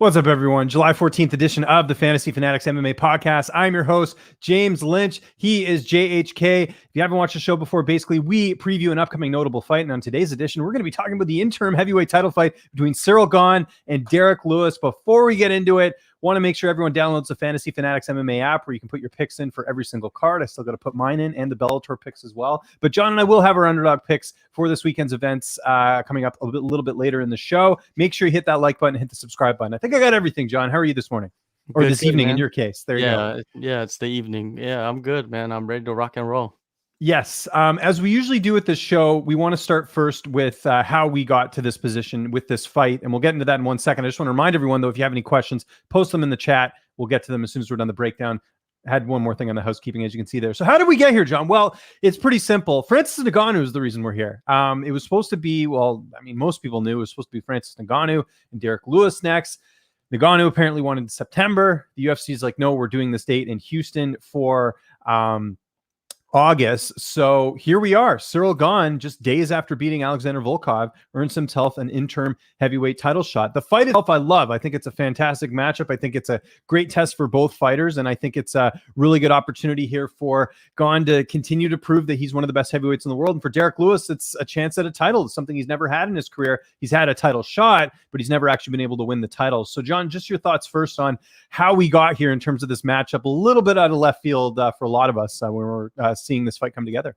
What's up, everyone? July 14th edition of the Fantasy Fanatics MMA podcast. I'm your host, James Lynch. He is JHK. If you haven't watched the show before, basically, we preview an upcoming notable fight. And on today's edition, we're going to be talking about the interim heavyweight title fight between Ciryl Gane and Derrick Lewis. Before we get into it, want to make sure everyone downloads the Fantasy Fanatics MMA app where you can put your picks in for every single card. I still got to put mine in and the Bellator picks as well. But John and I will have our underdog picks for this weekend's events coming up a little bit later in the show. Make sure you hit that like button, hit the subscribe button. I think I got everything, John. How are you this morning? Or this evening, man. In your case. There you go. Yeah, it's the evening. Yeah, I'm good, man. I'm ready to rock and roll. Yes. As we usually do with this show, we want to start first with how we got to this position with this fight. And we'll get into that in 1 second. I just want to remind everyone, though, if you have any questions, post them in the chat. We'll get to them as soon as we're done the breakdown. I had one more thing on the housekeeping, as you can see there. So how did we get here, John? Well, it's pretty simple. Francis Ngannou is the reason we're here. It was supposed to be, most people knew it was supposed to be Francis Ngannou and Derrick Lewis next. Ngannou apparently wanted September. The UFC is like, no, we're doing this date in Houston for August. So here we are. Ciryl Gane, just days after beating Alexander Volkov, earns himself an interim heavyweight title shot. The fight itself I love. I think it's a fantastic matchup. I think it's a great test for both fighters, and I think it's a really good opportunity here for Gane to continue to prove that he's one of the best heavyweights in the world. And for Derrick Lewis, it's a chance at a title. It's something he's never had in his career. He's had a title shot, but he's never actually been able to win the title. So John, just your thoughts first on how we got here in terms of this matchup. A little bit out of left field for a lot of us when we're seeing this fight come together.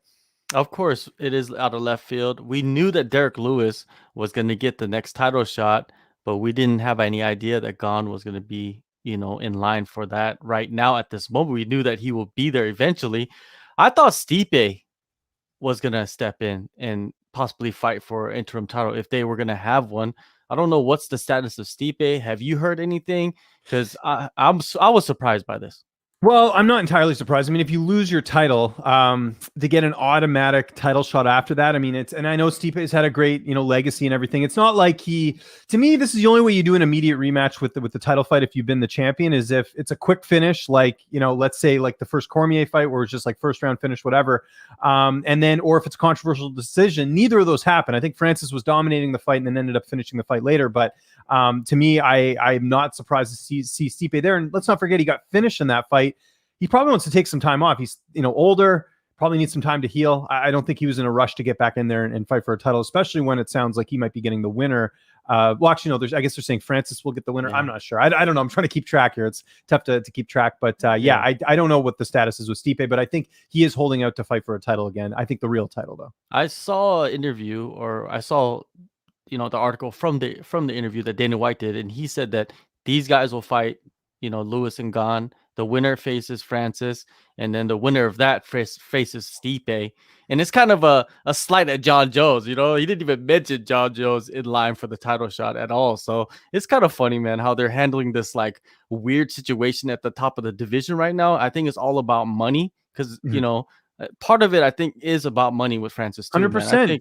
Of course, it is out of left field. We knew that Derrick Lewis was going to get the next title shot, but we didn't have any idea that Gane was going to be, in line for that right now at this moment. We knew that he will be there eventually. I thought Stipe was going to step in and possibly fight for an interim title if they were going to have one. I don't know what's the status of Stipe. Have you heard anything? Because I was surprised by this. Well, I'm not entirely surprised. I mean, if you lose your title, to get an automatic title shot after that, I mean, and I know Stipe has had a great, legacy and everything. It's not like to me, this is the only way you do an immediate rematch with the title fight if you've been the champion is if it's a quick finish, like, let's say like the first Cormier fight where it's just like first round finish, whatever. And then, or if it's a controversial decision, neither of those happen. I think Francis was dominating the fight and then ended up finishing the fight later. But to me, I'm not surprised to see Stipe there. And let's not forget, he got finished in that fight. He probably wants to take some time off. He's, older, probably needs some time to heal. I don't think he was in a rush to get back in there and fight for a title, especially when it sounds like he might be getting the winner. I guess they're saying Francis will get the winner. Yeah. I'm not sure. I don't know. I'm trying to keep track here. It's tough to keep track, but I don't know what the status is with Stipe, but I think he is holding out to fight for a title again. I think the real title, though. I saw an interview, or I saw, the article from the interview that Dana White did, and he said that these guys will fight, Lewis and Gane. The winner faces Francis, and then the winner of that faces Stipe. And it's kind of a slight at John Jones. He didn't even mention John Jones in line for the title shot at all. So it's kind of funny, man, how they're handling this like weird situation at the top of the division right now. I think it's all about money because, part of it, I think, is about money with Francis too. 100%.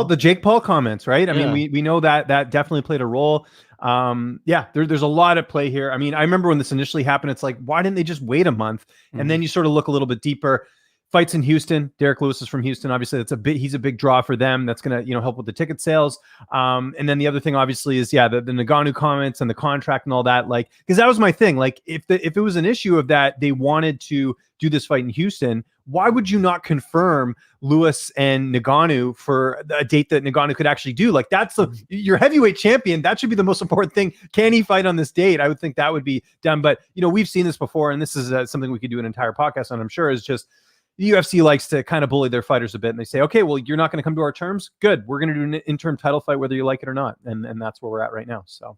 The Jake Paul comments, right? I mean, we know that definitely played a role. There's a lot at play here. I mean, I remember when this initially happened, it's like, why didn't they just wait a month? And then you sort of look a little bit deeper. Fights in Houston. Derrick Lewis is from Houston. Obviously, he's a big draw for them. That's going to, help with the ticket sales. And then the other thing, obviously, is the Ngannou comments and the contract and all that. Like, because that was my thing. Like, if it was an issue of that they wanted to do this fight in Houston, why would you not confirm Lewis and Ngannou for a date that Ngannou could actually do? Like, that's your heavyweight champion. That should be the most important thing. Can he fight on this date? I would think that would be done. But, we've seen this before, and this is something we could do an entire podcast on, I'm sure, is just the UFC likes to kind of bully their fighters a bit. And they say, okay, well, you're not going to come to our terms. Good. We're going to do an interim title fight, whether you like it or not. And that's where we're at right now. So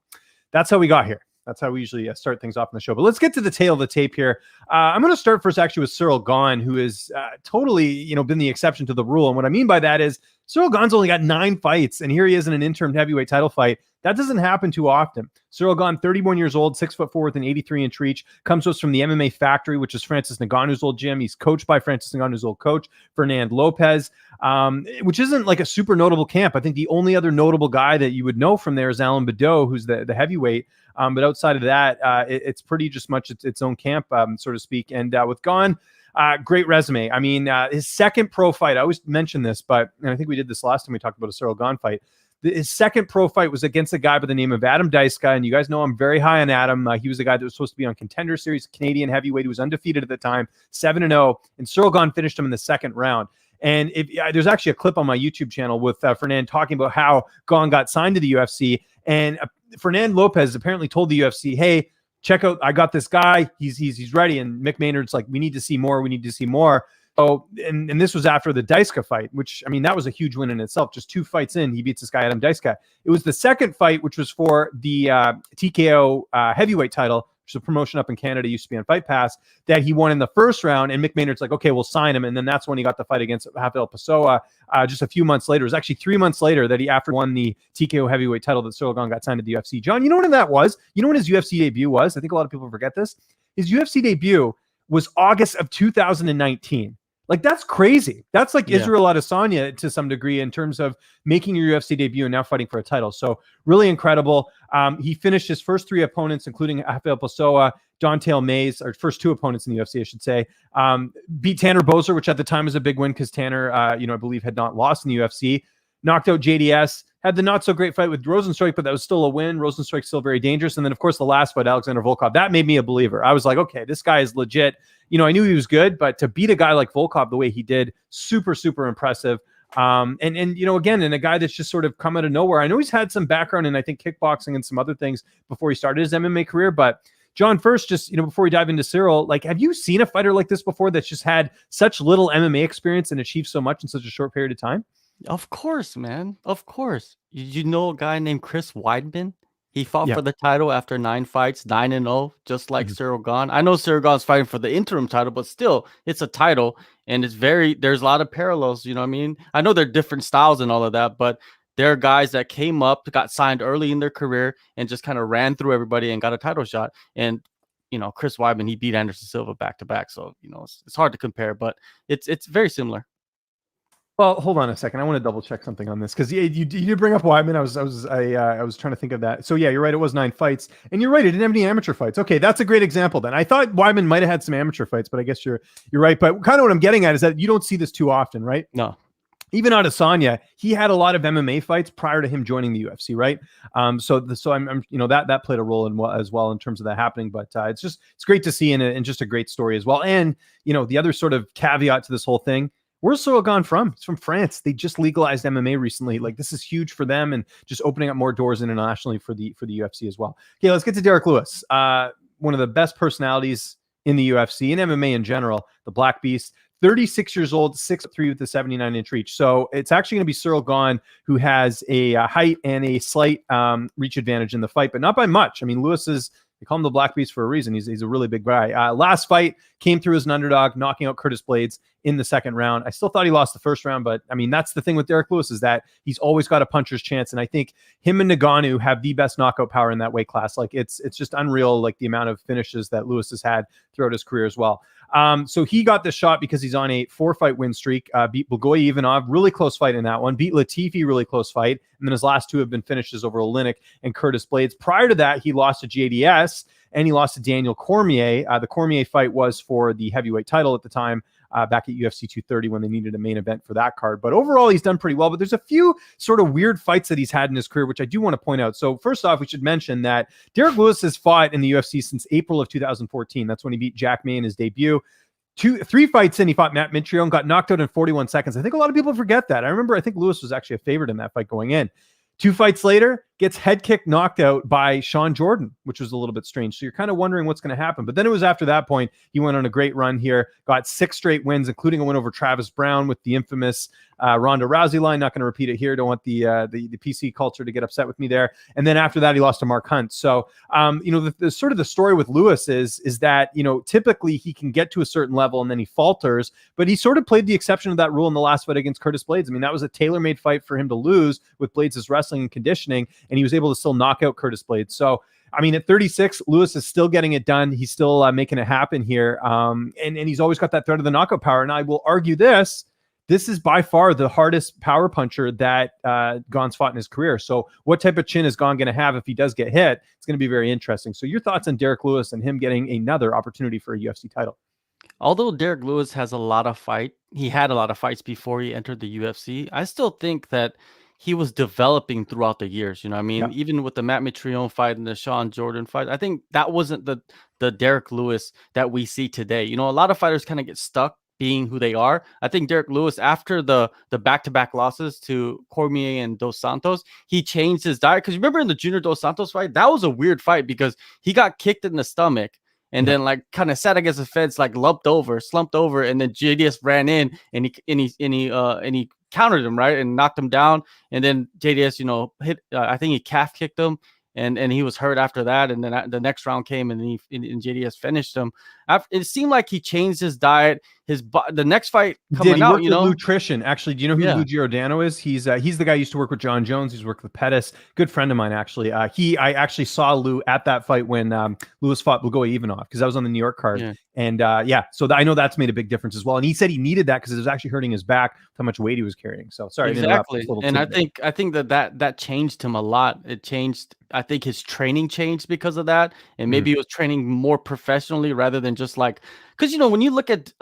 that's how we got here. That's how we usually start things off in the show. But let's get to the tail of the tape here. I'm going to start first actually with Ciryl Gane, who is totally, been the exception to the rule. And what I mean by that is Ciryl Gane's only got 9 fights, and here he is in an interim heavyweight title fight. That doesn't happen too often. Ciryl Gane, 31 years old, 6'4" with an 83-inch reach, comes to us from the MMA Factory, which is Francis Ngannou's old gym. He's coached by Francis Ngannou's old coach, Fernand Lopez, which isn't like a super notable camp. I think the only other notable guy that you would know from there is Alan Badeau, who's the heavyweight. But outside of that, it's pretty just much its own camp, so to speak. And with Gane, great resume. I mean, his second pro fight, I always mention this, and I think we did this last time we talked about a Ciryl Gane fight. His second pro fight was against a guy by the name of Adam Diceka, and you guys know I'm very high on Adam. He was the guy that was supposed to be on Contender Series, Canadian heavyweight. He was undefeated at the time, 7-0, and Ciryl Gane finished him in the second round. And there's actually a clip on my YouTube channel with Fernand talking about how Gane got signed to the UFC, and Fernand Lopez apparently told the UFC, hey, check out, I got this guy, he's ready. And Mick Maynard's like, we need to see more. Oh, and this was after the Diceka fight, which, I mean, that was a huge win in itself. Just 2 fights in, he beats this guy, Adam Diceka. It was the second fight, which was for the TKO heavyweight title, which is a promotion up in Canada, used to be on Fight Pass, that he won in the first round. And Mick Maynard's like, okay, we'll sign him. And then that's when he got the fight against Rafael Pessoa just a few months later. It was actually 3 months later that he after won the TKO heavyweight title that Ciryl Gane got signed to the UFC. John, you know when that was? You know when his UFC debut was? I think a lot of people forget this. His UFC debut was August of 2019. Like, that's crazy. That's like Israel Adesanya to some degree in terms of making your UFC debut and now fighting for a title. So really incredible. He finished his first 3 opponents, including Rafael Pessoa, Don'Tale Mayes, or first 2 opponents in the UFC, I should say. Beat Tanner Boser, which at the time was a big win because Tanner, I believe had not lost in the UFC. Knocked out JDS. Had the not so great fight with Rosenstruik, but that was still a win. Rosenstruik's still very dangerous. And then, of course, the last fight, Alexander Volkov, that made me a believer. I was like, okay, this guy is legit. I knew he was good, but to beat a guy like Volkov the way he did, super, super impressive. And again, and a guy that's just sort of come out of nowhere. I know he's had some background in, I think, kickboxing and some other things before he started his MMA career. But John, first, just, before we dive into Ciryl, like, have you seen a fighter like this before that's just had such little MMA experience and achieved so much in such a short period of time? Of course, man. Of course. You know a guy named Chris Weidman? He fought for the title after 9 fights, 9-0, just like Ciryl Gane. I know Ciryl Gane's fighting for the interim title, but still, it's a title, and there's a lot of parallels, you know what I mean? I know they're different styles and all of that, but there are guys that came up, got signed early in their career, and just kind of ran through everybody and got a title shot. And, Chris Weidman, he beat Anderson Silva back-to-back, so, it's hard to compare, but it's very similar. Well, hold on a second. I want to double check something on this because you did bring up Weidman. I was trying to think of that. So yeah, you're right. It was 9 fights, and you're right. It didn't have any amateur fights. Okay, that's a great example. Then I thought Weidman might have had some amateur fights, but I guess you're right. But kind of what I'm getting at is that you don't see this too often, right? No. Even Adesanya, he had a lot of MMA fights prior to him joining the UFC, right? So I'm that played a role as well in terms of that happening. But it's great to see and just a great story as well. And the other sort of caveat to this whole thing. Where's Ciryl Gane from? He's from France. They just legalized MMA recently. Like, this is huge for them and just opening up more doors internationally for the UFC as well. Okay, let's get to Derrick Lewis. One of the best personalities in the UFC and MMA in general, the Black Beast. 36 years old, 6'3" with a 79-inch reach. So it's actually going to be Ciryl Gane who has a height and a slight reach advantage in the fight, but not by much. I mean, they call him the Black Beast for a reason. He's a really big guy. Last fight came through as an underdog, knocking out Curtis Blades in the second round. I still thought he lost the first round, but I mean, that's the thing with Derrick Lewis is that he's always got a puncher's chance. And I think him and Ngannou have the best knockout power in that weight class. Like, it's just unreal, like the amount of finishes that Lewis has had throughout his career as well. So he got this shot because he's on a 4-fight win streak, beat Blagoy Ivanov, really close fight in that one, beat Latifi, really close fight. And then his last 2 have been finishes over Olynyk and Curtis Blades. Prior to that, he lost to JDS and he lost to Daniel Cormier. The Cormier fight was for the heavyweight title at the time, back at UFC 230 when they needed a main event for that card. But overall, he's done pretty well. But there's a few sort of weird fights that he's had in his career, which I do want to point out. So first off, we should mention that Derrick Lewis has fought in the UFC since April of 2014. That's when he beat Jack May in his debut. 3 fights in, he fought Matt Mitrione, got knocked out in 41 seconds. I think a lot of people forget that. I think Lewis was actually a favorite in that fight going in. 2 fights later, gets head kick knocked out by Sean Jordan, which was a little bit strange. So you're kind of wondering what's going to happen. But then it was after that point, he went on a great run here, got 6 straight wins, including a win over Travis Brown with the infamous Ronda Rousey line. Not going to repeat it here. Don't want the PC culture to get upset with me there. And then after that, he lost to Mark Hunt. So, the sort of the story with Lewis is that, typically he can get to a certain level and then he falters, but he sort of played the exception of that rule in the last fight against Curtis Blades. I mean, that was a tailor-made fight for him to lose with Blades' wrestling and conditioning, and he was able to still knock out Curtis Blades. So, I mean, at 36, Lewis is still getting it done. He's still making it happen here. And he's always got that threat of the knockout power. And I will argue this is by far the hardest power puncher that Gane's fought in his career. So what type of chin is Gane going to have if he does get hit? It's going to be very interesting. So your thoughts on Derrick Lewis and him getting another opportunity for a UFC title? Although Derrick Lewis he had a lot of fights before he entered the UFC, I still think that he was developing throughout the years. You know what I mean? Yeah. Even with the Matt Mitrione fight and the Sean Jordan fight, I think that wasn't the Derrick Lewis that we see today. You know, a lot of fighters kind of get stuck being who they are. I think Derrick Lewis, after the back-to-back losses to Cormier and Dos Santos, he changed his diet. Because remember in the Junior Dos Santos fight, that was a weird fight because he got kicked in the stomach and then like kind of sat against the fence, like slumped over, and then JDS ran in and he countered him, right, and knocked him down. And then JDS, you know, hit. I think he calf kicked him, and he was hurt after that. And then the next round came, and JDS finished him. It seemed like he changed his diet. The next fight coming out, you know, nutrition. Actually, do you know who Lou Giordano is? He's the guy who used to work with John Jones. He's worked with Pettis. Good friend of mine, actually. I actually saw Lou at that fight when Lewis fought Blagoy Ivanov, because I was on the New York card. Yeah. And so I know that's made a big difference as well. And he said he needed that because it was actually hurting his back, how much weight he was carrying. So sorry. Exactly. And I think that changed him a lot. It changed. I think his training changed because of that. And maybe he was training more professionally rather than just like, because, you know, when you look at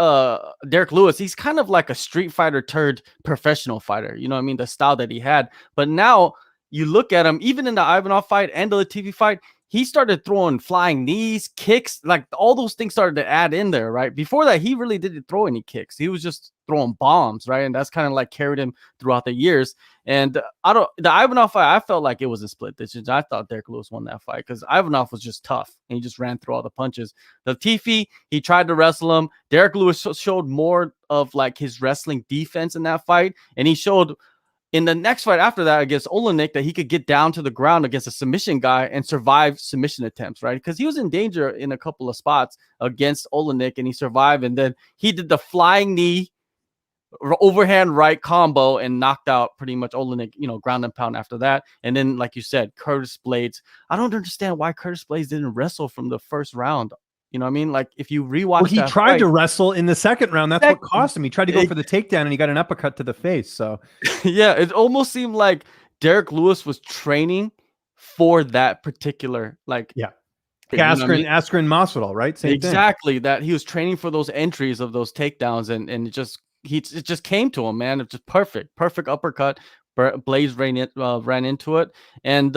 Derrick Lewis, he's kind of like a street fighter turned professional fighter. You know what I mean? The style that he had. But now you look at him, even in the Ivanov fight and the Latifi fight, he started throwing flying knees, kicks, like all those things started to add in there, right? Before that, he really didn't throw any kicks. He was just throwing bombs, right? And that's kind of like carried him throughout the years. And the Ivanov fight, I felt like it was a split decision. I thought Derrick Lewis won that fight because Ivanov was just tough and he just ran through all the punches. The Latifi, he tried to wrestle him. Derrick Lewis showed more of like his wrestling defense in that fight, and he showed in the next fight after that against Olenek that he could get down to the ground against a submission guy and survive submission attempts, right? Because he was in danger in a couple of spots against Olenek and he survived. And then he did the flying knee, overhand right combo and knocked out pretty much Olenek, you know, ground and pound after that. And then, like you said, Curtis Blades. I don't understand why Curtis Blades didn't wrestle from the first round. You know what I mean? Like if you rewatch, he tried to wrestle in the second round. That's what cost him. He tried to go for the takedown and he got an uppercut to the face. So yeah, it almost seemed like Derrick Lewis was training for that particular Askren Masvidal, right? Same exactly thing. That he was training for those entries of those takedowns, and it just came to him, man. It's just perfect uppercut. Blaze ran into it, and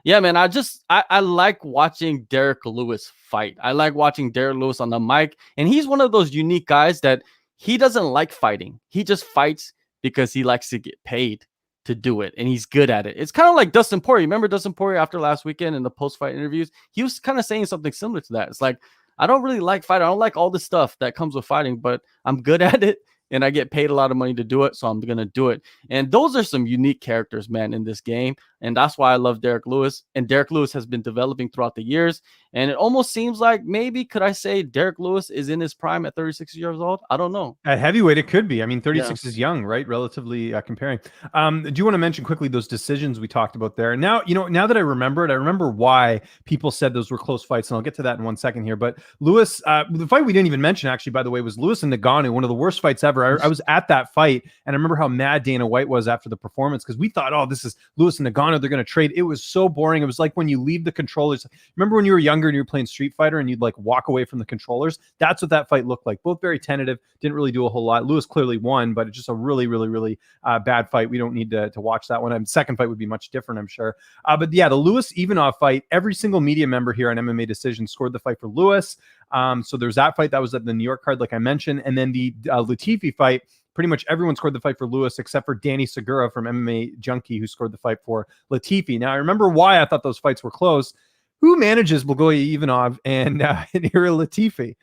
yeah, man, I like watching Derrick Lewis fight. I like watching Derrick Lewis on the mic, and he's one of those unique guys that he doesn't like fighting. He just fights because he likes to get paid to do it, and he's good at it. It's kind of like Dustin Poirier. Remember Dustin Poirier after last weekend in the post-fight interviews? He was kind of saying something similar to that. It's like, I don't really like fighting. I don't like all the stuff that comes with fighting, but I'm good at it. And I get paid a lot of money to do it, so I'm going to do it. And those are some unique characters, man, in this game. And that's why I love Derrick Lewis. And Derrick Lewis has been developing throughout the years. And it almost seems like maybe, could I say Derrick Lewis is in his prime at 36 years old? I don't know. At heavyweight, it could be. I mean, 36 is young, right? Relatively comparing. Do you want to mention quickly those decisions we talked about there? Now, you know, now that I remember it, I remember why people said those were close fights. And I'll get to that in 1 second here. But Lewis, the fight we didn't even mention, actually, by the way, was Lewis and Ngannou, one of the worst fights ever. I was at that fight, and I remember how mad Dana White was after the performance because we thought, oh, this is Lewis and Ngannou. They're going to trade. It was so boring. It was like when you leave the controllers. Remember when you were younger and you were playing Street Fighter and you'd like walk away from the controllers? That's what that fight looked like. Both very tentative. Didn't really do a whole lot. Lewis clearly won, but it's just a really, really, really bad fight. We don't need to watch that one. Second fight would be much different, I'm sure. But yeah, the Lewis Ivanov fight, every single media member here on MMA Decision scored the fight for Lewis. So there's that fight that was at the New York card, like I mentioned. And then the Latifi fight, pretty much everyone scored the fight for Lewis except for Danny Segura from MMA Junkie, who scored the fight for Latifi. Now, I remember why I thought those fights were close. Who manages Blagoy Ivanov and Ciryl Latifi?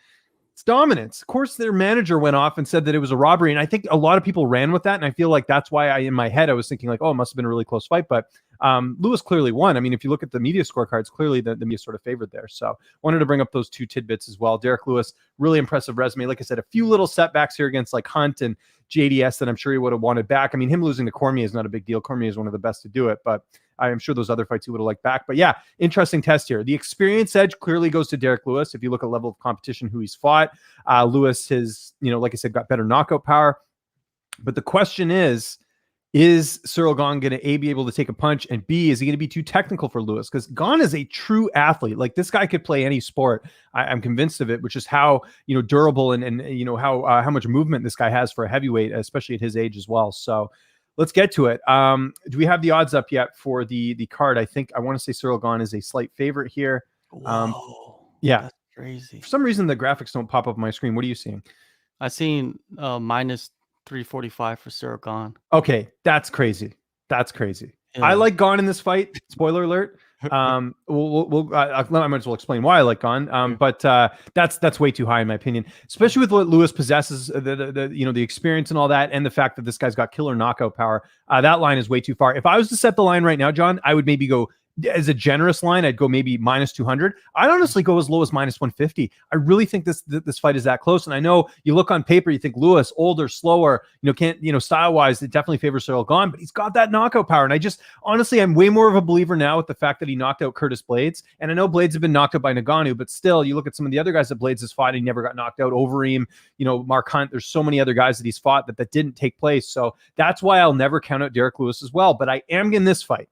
It's dominance. Of course, their manager went off and said that it was a robbery. And I think a lot of people ran with that. And I feel like that's why in my head, I was thinking like, oh, it must have been a really close fight. But Lewis clearly won. I mean, if you look at the media scorecards, clearly the media sort of favored there. So wanted to bring up those two tidbits as well. Derrick Lewis, really impressive resume. Like I said, a few little setbacks here against like Hunt and JDS that I'm sure he would have wanted back. I mean, him losing to Cormier is not a big deal. Cormier is one of the best to do it, but I am sure those other fights he would have liked back. But yeah, interesting test here. The experience edge clearly goes to Derrick Lewis. If you look at level of competition, who he's fought, Lewis has, you know, like I said, got better knockout power. But the question is Ciryl Gane going to A, be able to take a punch, and B, is he going to be too technical for Lewis? Because Gane is a true athlete. Like, this guy could play any sport. I'm convinced of it, which is how, you know, durable and you know, how much movement this guy has for a heavyweight, especially at his age as well. So let's get to it. Do we have the odds up yet for the card? I think I want to say Ciryl Gane is a slight favorite here. Whoa, yeah, that's crazy. For some reason, the graphics don't pop up on my screen. What are you seeing? I seen minus 345 for Ciryl Gane. Okay, that's crazy. That's crazy. Yeah. I like Gane in this fight. Spoiler alert. I might as well explain why I like Gane. But that's way too high in my opinion, especially with what Lewis possesses, the experience and all that, and the fact that this guy's got killer knockout power. That line is way too far. If I was to set the line right now, John, I would maybe go, as a generous line, I'd go maybe minus 200. I'd honestly go as low as minus 150. I really think this fight is that close. And I know you look on paper, you think Lewis, older, slower, style wise, it definitely favors Ciryl Gane, but he's got that knockout power. And honestly, I'm way more of a believer now with the fact that he knocked out Curtis Blaydes. And I know Blaydes have been knocked out by Ngannou, but still, you look at some of the other guys that Blaydes has fought and he never got knocked out. Overeem, Mark Hunt. There's so many other guys that he's fought that didn't take place. So that's why I'll never count out Derrick Lewis as well. But I am in this fight.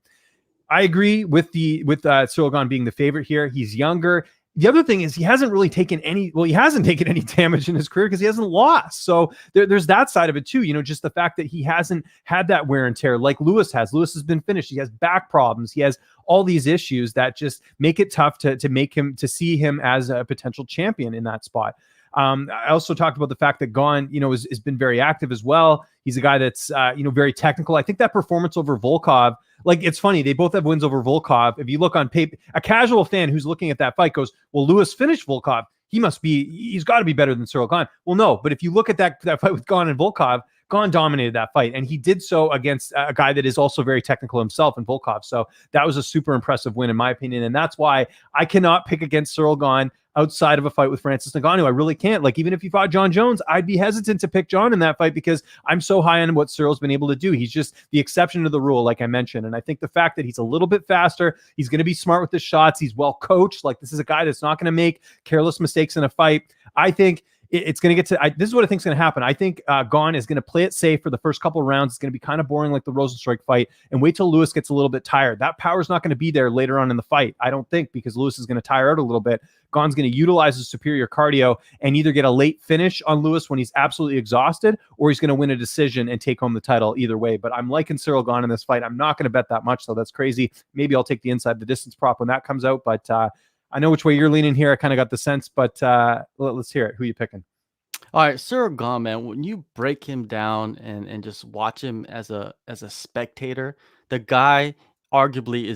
I agree with Ciryl Gane being the favorite here. He's younger. The other thing is he hasn't taken any damage in his career because he hasn't lost. So there's that side of it too. Just the fact that he hasn't had that wear and tear like Lewis has. Lewis has been finished. He has back problems. He has all these issues that just make it tough to see him as a potential champion in that spot. I also talked about the fact that Gane, has been very active as well. He's a guy that's, very technical. I think that performance over Volkov, it's funny. They both have wins over Volkov. If you look on paper, a casual fan who's looking at that fight goes, well, Lewis finished Volkov. He's got to be better than Ciryl Gane. Well, no, but if you look at that fight with Gane and Volkov, Gane dominated that fight, and he did so against a guy that is also very technical himself in Volkov. So that was a super impressive win, in my opinion, and that's why I cannot pick against Ciryl Gane outside of a fight with Francis Ngannou. I really can't. Even if he fought John Jones, I'd be hesitant to pick John in that fight because I'm so high on what Cyryl's been able to do. He's just the exception to the rule, like I mentioned. And I think the fact that he's a little bit faster, he's going to be smart with his shots, he's well coached. This is a guy that's not going to make careless mistakes in a fight. I think it's going to get to, this is what I think is going to happen. I think Gane is going to play it safe for the first couple of rounds. It's going to be kind of boring like the Rosenstrike fight and wait till Lewis gets a little bit tired. That power is not going to be there later on in the fight, I don't think, because Lewis is going to tire out a little bit. Gane's going to utilize his superior cardio and either get a late finish on Lewis when he's absolutely exhausted, or he's going to win a decision and take home the title either way. But I'm liking Ciryl Gane in this fight. I'm not going to bet that much, though. That's crazy. Maybe I'll take the inside the distance prop when that comes out, but I know which way you're leaning here. I kind of got the sense, but let's hear it. Who are you picking? All right, Ciryl Gane, man, when you break him down and just watch him as a spectator, the guy arguably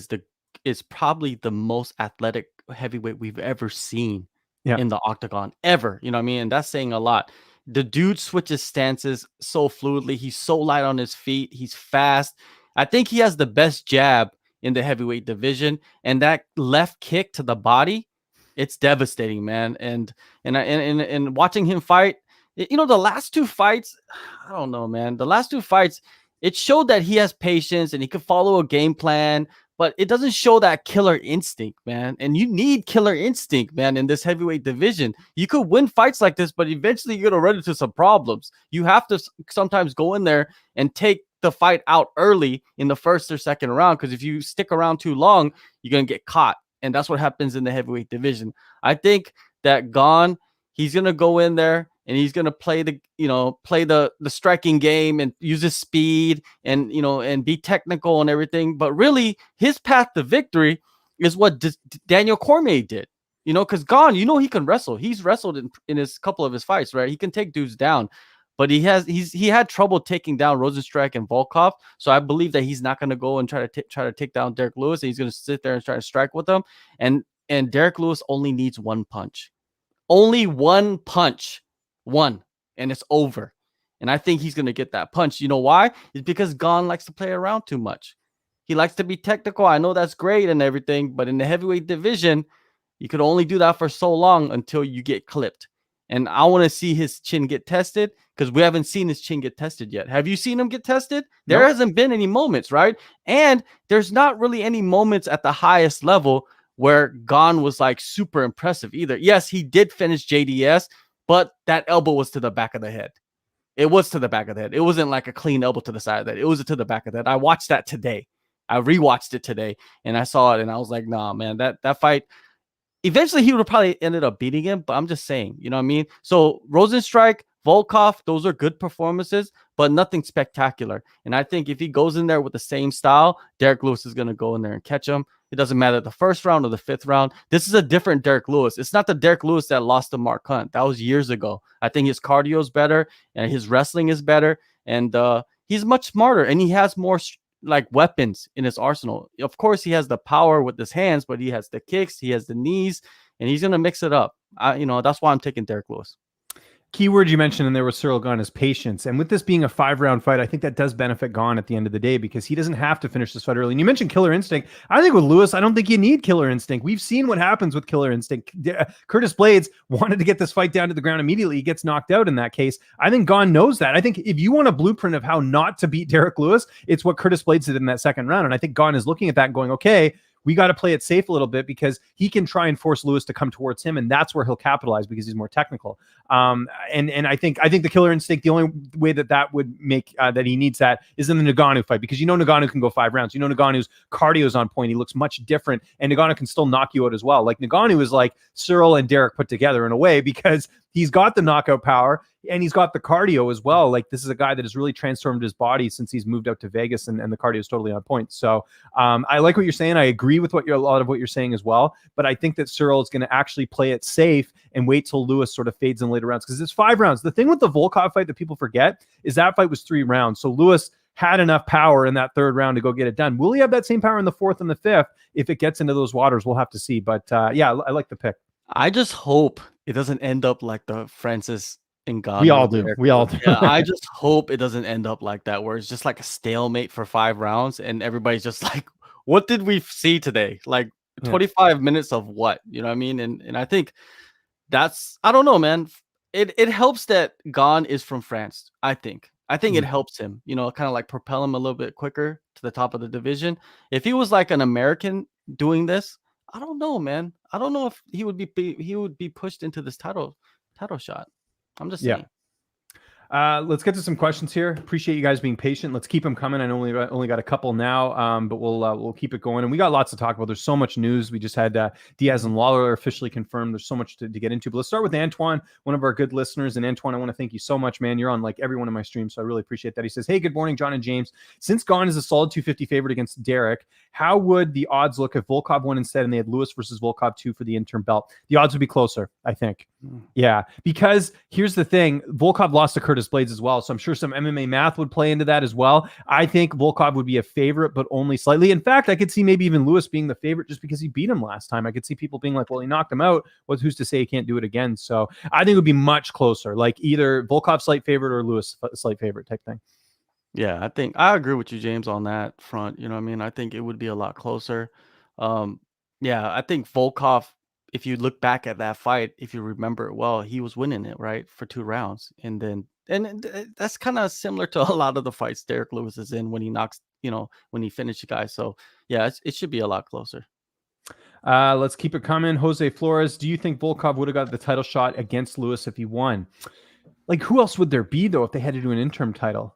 is probably the most athletic heavyweight we've ever seen in the octagon ever. You know what I mean? And that's saying a lot. The dude switches stances so fluidly. He's so light on his feet. He's fast. I think he has the best jab in the heavyweight division, and that left kick to the body, it's devastating, man. And watching him fight, the last two fights, I don't know, man. The last two fights, it showed that he has patience and he could follow a game plan, but it doesn't show that killer instinct, man. And you need killer instinct, man, in this heavyweight division. You could win fights like this, but eventually you're going to run into some problems. You have to sometimes go in there and take the fight out early in the first or second round, because if you stick around too long, you're going to get caught. And that's what happens in the heavyweight division. I think that Gane, he's going to go in there and he's going to play the striking game and use his speed and, and be technical and everything. But really his path to victory is what Daniel Cormier did, because Gane, he can wrestle. He's wrestled in his couple of his fights, right? He can take dudes down, but he had trouble taking down Rosenstrike and Volkov. So I believe that he's not going to go and try to take down Derrick Lewis. And he's going to sit there and try to strike with him. And Derrick Lewis only needs one punch. Only one punch. One. And it's over. And I think he's going to get that punch. You know why? It's because Gane likes to play around too much. He likes to be technical. I know that's great and everything, but in the heavyweight division, you could only do that for so long until you get clipped. And I want to see his chin get tested, because we haven't seen his chin get tested yet. Have you seen him get tested? There hasn't been any moments, right? And there's not really any moments at the highest level where Gane was super impressive either. Yes, he did finish JDS, but that elbow was to the back of the head. It was to the back of the head. It wasn't like a clean elbow to the side of the head. It was to the back of the head. I watched that today. I rewatched it today, and I saw it, and I was like, nah, man, that fight, eventually he would have probably ended up beating him, but I'm just saying, you know what I mean? So Rosenstrike, Volkov, those are good performances, but nothing spectacular. And I think if he goes in there with the same style, Derrick Lewis is going to go in there and catch him. It doesn't matter the first round or the fifth round. This is a different Derrick Lewis. It's not the Derrick Lewis that lost to Mark Hunt. That was years ago. I think his cardio is better and his wrestling is better. And he's much smarter and he has more like weapons in his arsenal. Of course, he has the power with his hands, but he has the kicks, he has the knees, and he's going to mix it up. That's why I'm taking Derrick Lewis. Keyword you mentioned in there was Ciryl Gane is patience. And with this being a 5-round fight, I think that does benefit Gane at the end of the day because he doesn't have to finish this fight early. And you mentioned killer instinct. I think with Lewis, I don't think you need killer instinct. We've seen what happens with killer instinct. Curtis Blaydes wanted to get this fight down to the ground immediately. He gets knocked out in that case. I think Gane knows that. I think if you want a blueprint of how not to beat Derrick Lewis, it's what Curtis Blaydes did in that second round. And I think Gane is looking at that and going, okay, we got to play it safe a little bit because he can try and force Lewis to come towards him, and that's where he'll capitalize because he's more technical. And I think the killer instinct, the only way that would make that he needs that is in the Ngannou fight because Ngannou can go 5 rounds. Ngannou's cardio is on point. He looks much different, and Ngannou can still knock you out as well. Like Ngannou is like Ciryl and Derrick put together in a way because he's got the knockout power and he's got the cardio as well. Like this is a guy that has really transformed his body since he's moved out to Vegas, and the cardio is totally on point. So I like what you're saying. I agree with a lot of what you're saying as well. But I think that Ciryl is going to actually play it safe and wait till Lewis sort of fades in later rounds because it's 5 rounds. The thing with the Volkov fight that people forget is that fight was 3 rounds. So Lewis had enough power in that 3rd round to go get it done. Will he have that same power in the 4th and the 5th? If it gets into those waters, we'll have to see. But yeah, I like the pick. I just hope it doesn't end up like the Francis Ngannou. We all do. We all do. Yeah, I just hope it doesn't end up like that, where it's just like a stalemate for 5 rounds and everybody's just like, what did we see today? Like 25 minutes of what? You know what I mean? And I think that's, I don't know, man. It helps that Gane is from France, I think. It helps him, kind of like propel him a little bit quicker to the top of the division. If he was like an American doing this, I don't know, man. I don't know if he would be pushed into this title shot. I'm just saying. Let's get to some questions here. Appreciate you guys being patient. Let's keep them coming. I know we only got a couple now, but we'll keep it going. And we got lots to talk about. There's so much news. We just had Diaz and Lawler officially confirmed. There's so much to get into. But let's start with Antoine, one of our good listeners. And Antoine, I want to thank you so much, man. You're on like every one of my streams, so I really appreciate that. He says, hey, good morning, John and James. Since Gane is a solid 250 favorite against Derrick, how would the odds look if Volkov won instead and they had Lewis versus Volkov 2 for the interim belt? The odds would be closer, I think. Yeah, because here's the thing. Volkov lost to Curtis Blaydes as well, so I'm sure some MMA math would play into that as well. I think Volkov would be a favorite, but only slightly. In fact, I could see maybe even Lewis being the favorite just because he beat him last time. I could see people being like, well, he knocked him out. Who's to say he can't do it again? So I think it would be much closer, like either Volkov slight favorite or Lewis slight favorite type thing. Yeah, I think I agree with you, James, on that front. You know what I mean? I think it would be a lot closer. Yeah, I think Volkov, if you look back at that fight, if you remember it well, he was winning it, right, for 2 rounds. And that's kind of similar to a lot of the fights Derrick Lewis is in when he knocks, when he finished the guy. So, yeah, it should be a lot closer. Let's keep it coming. Jose Flores, do you think Volkov would have got the title shot against Lewis if he won? Like, who else would there be, though, if they had to do an interim title?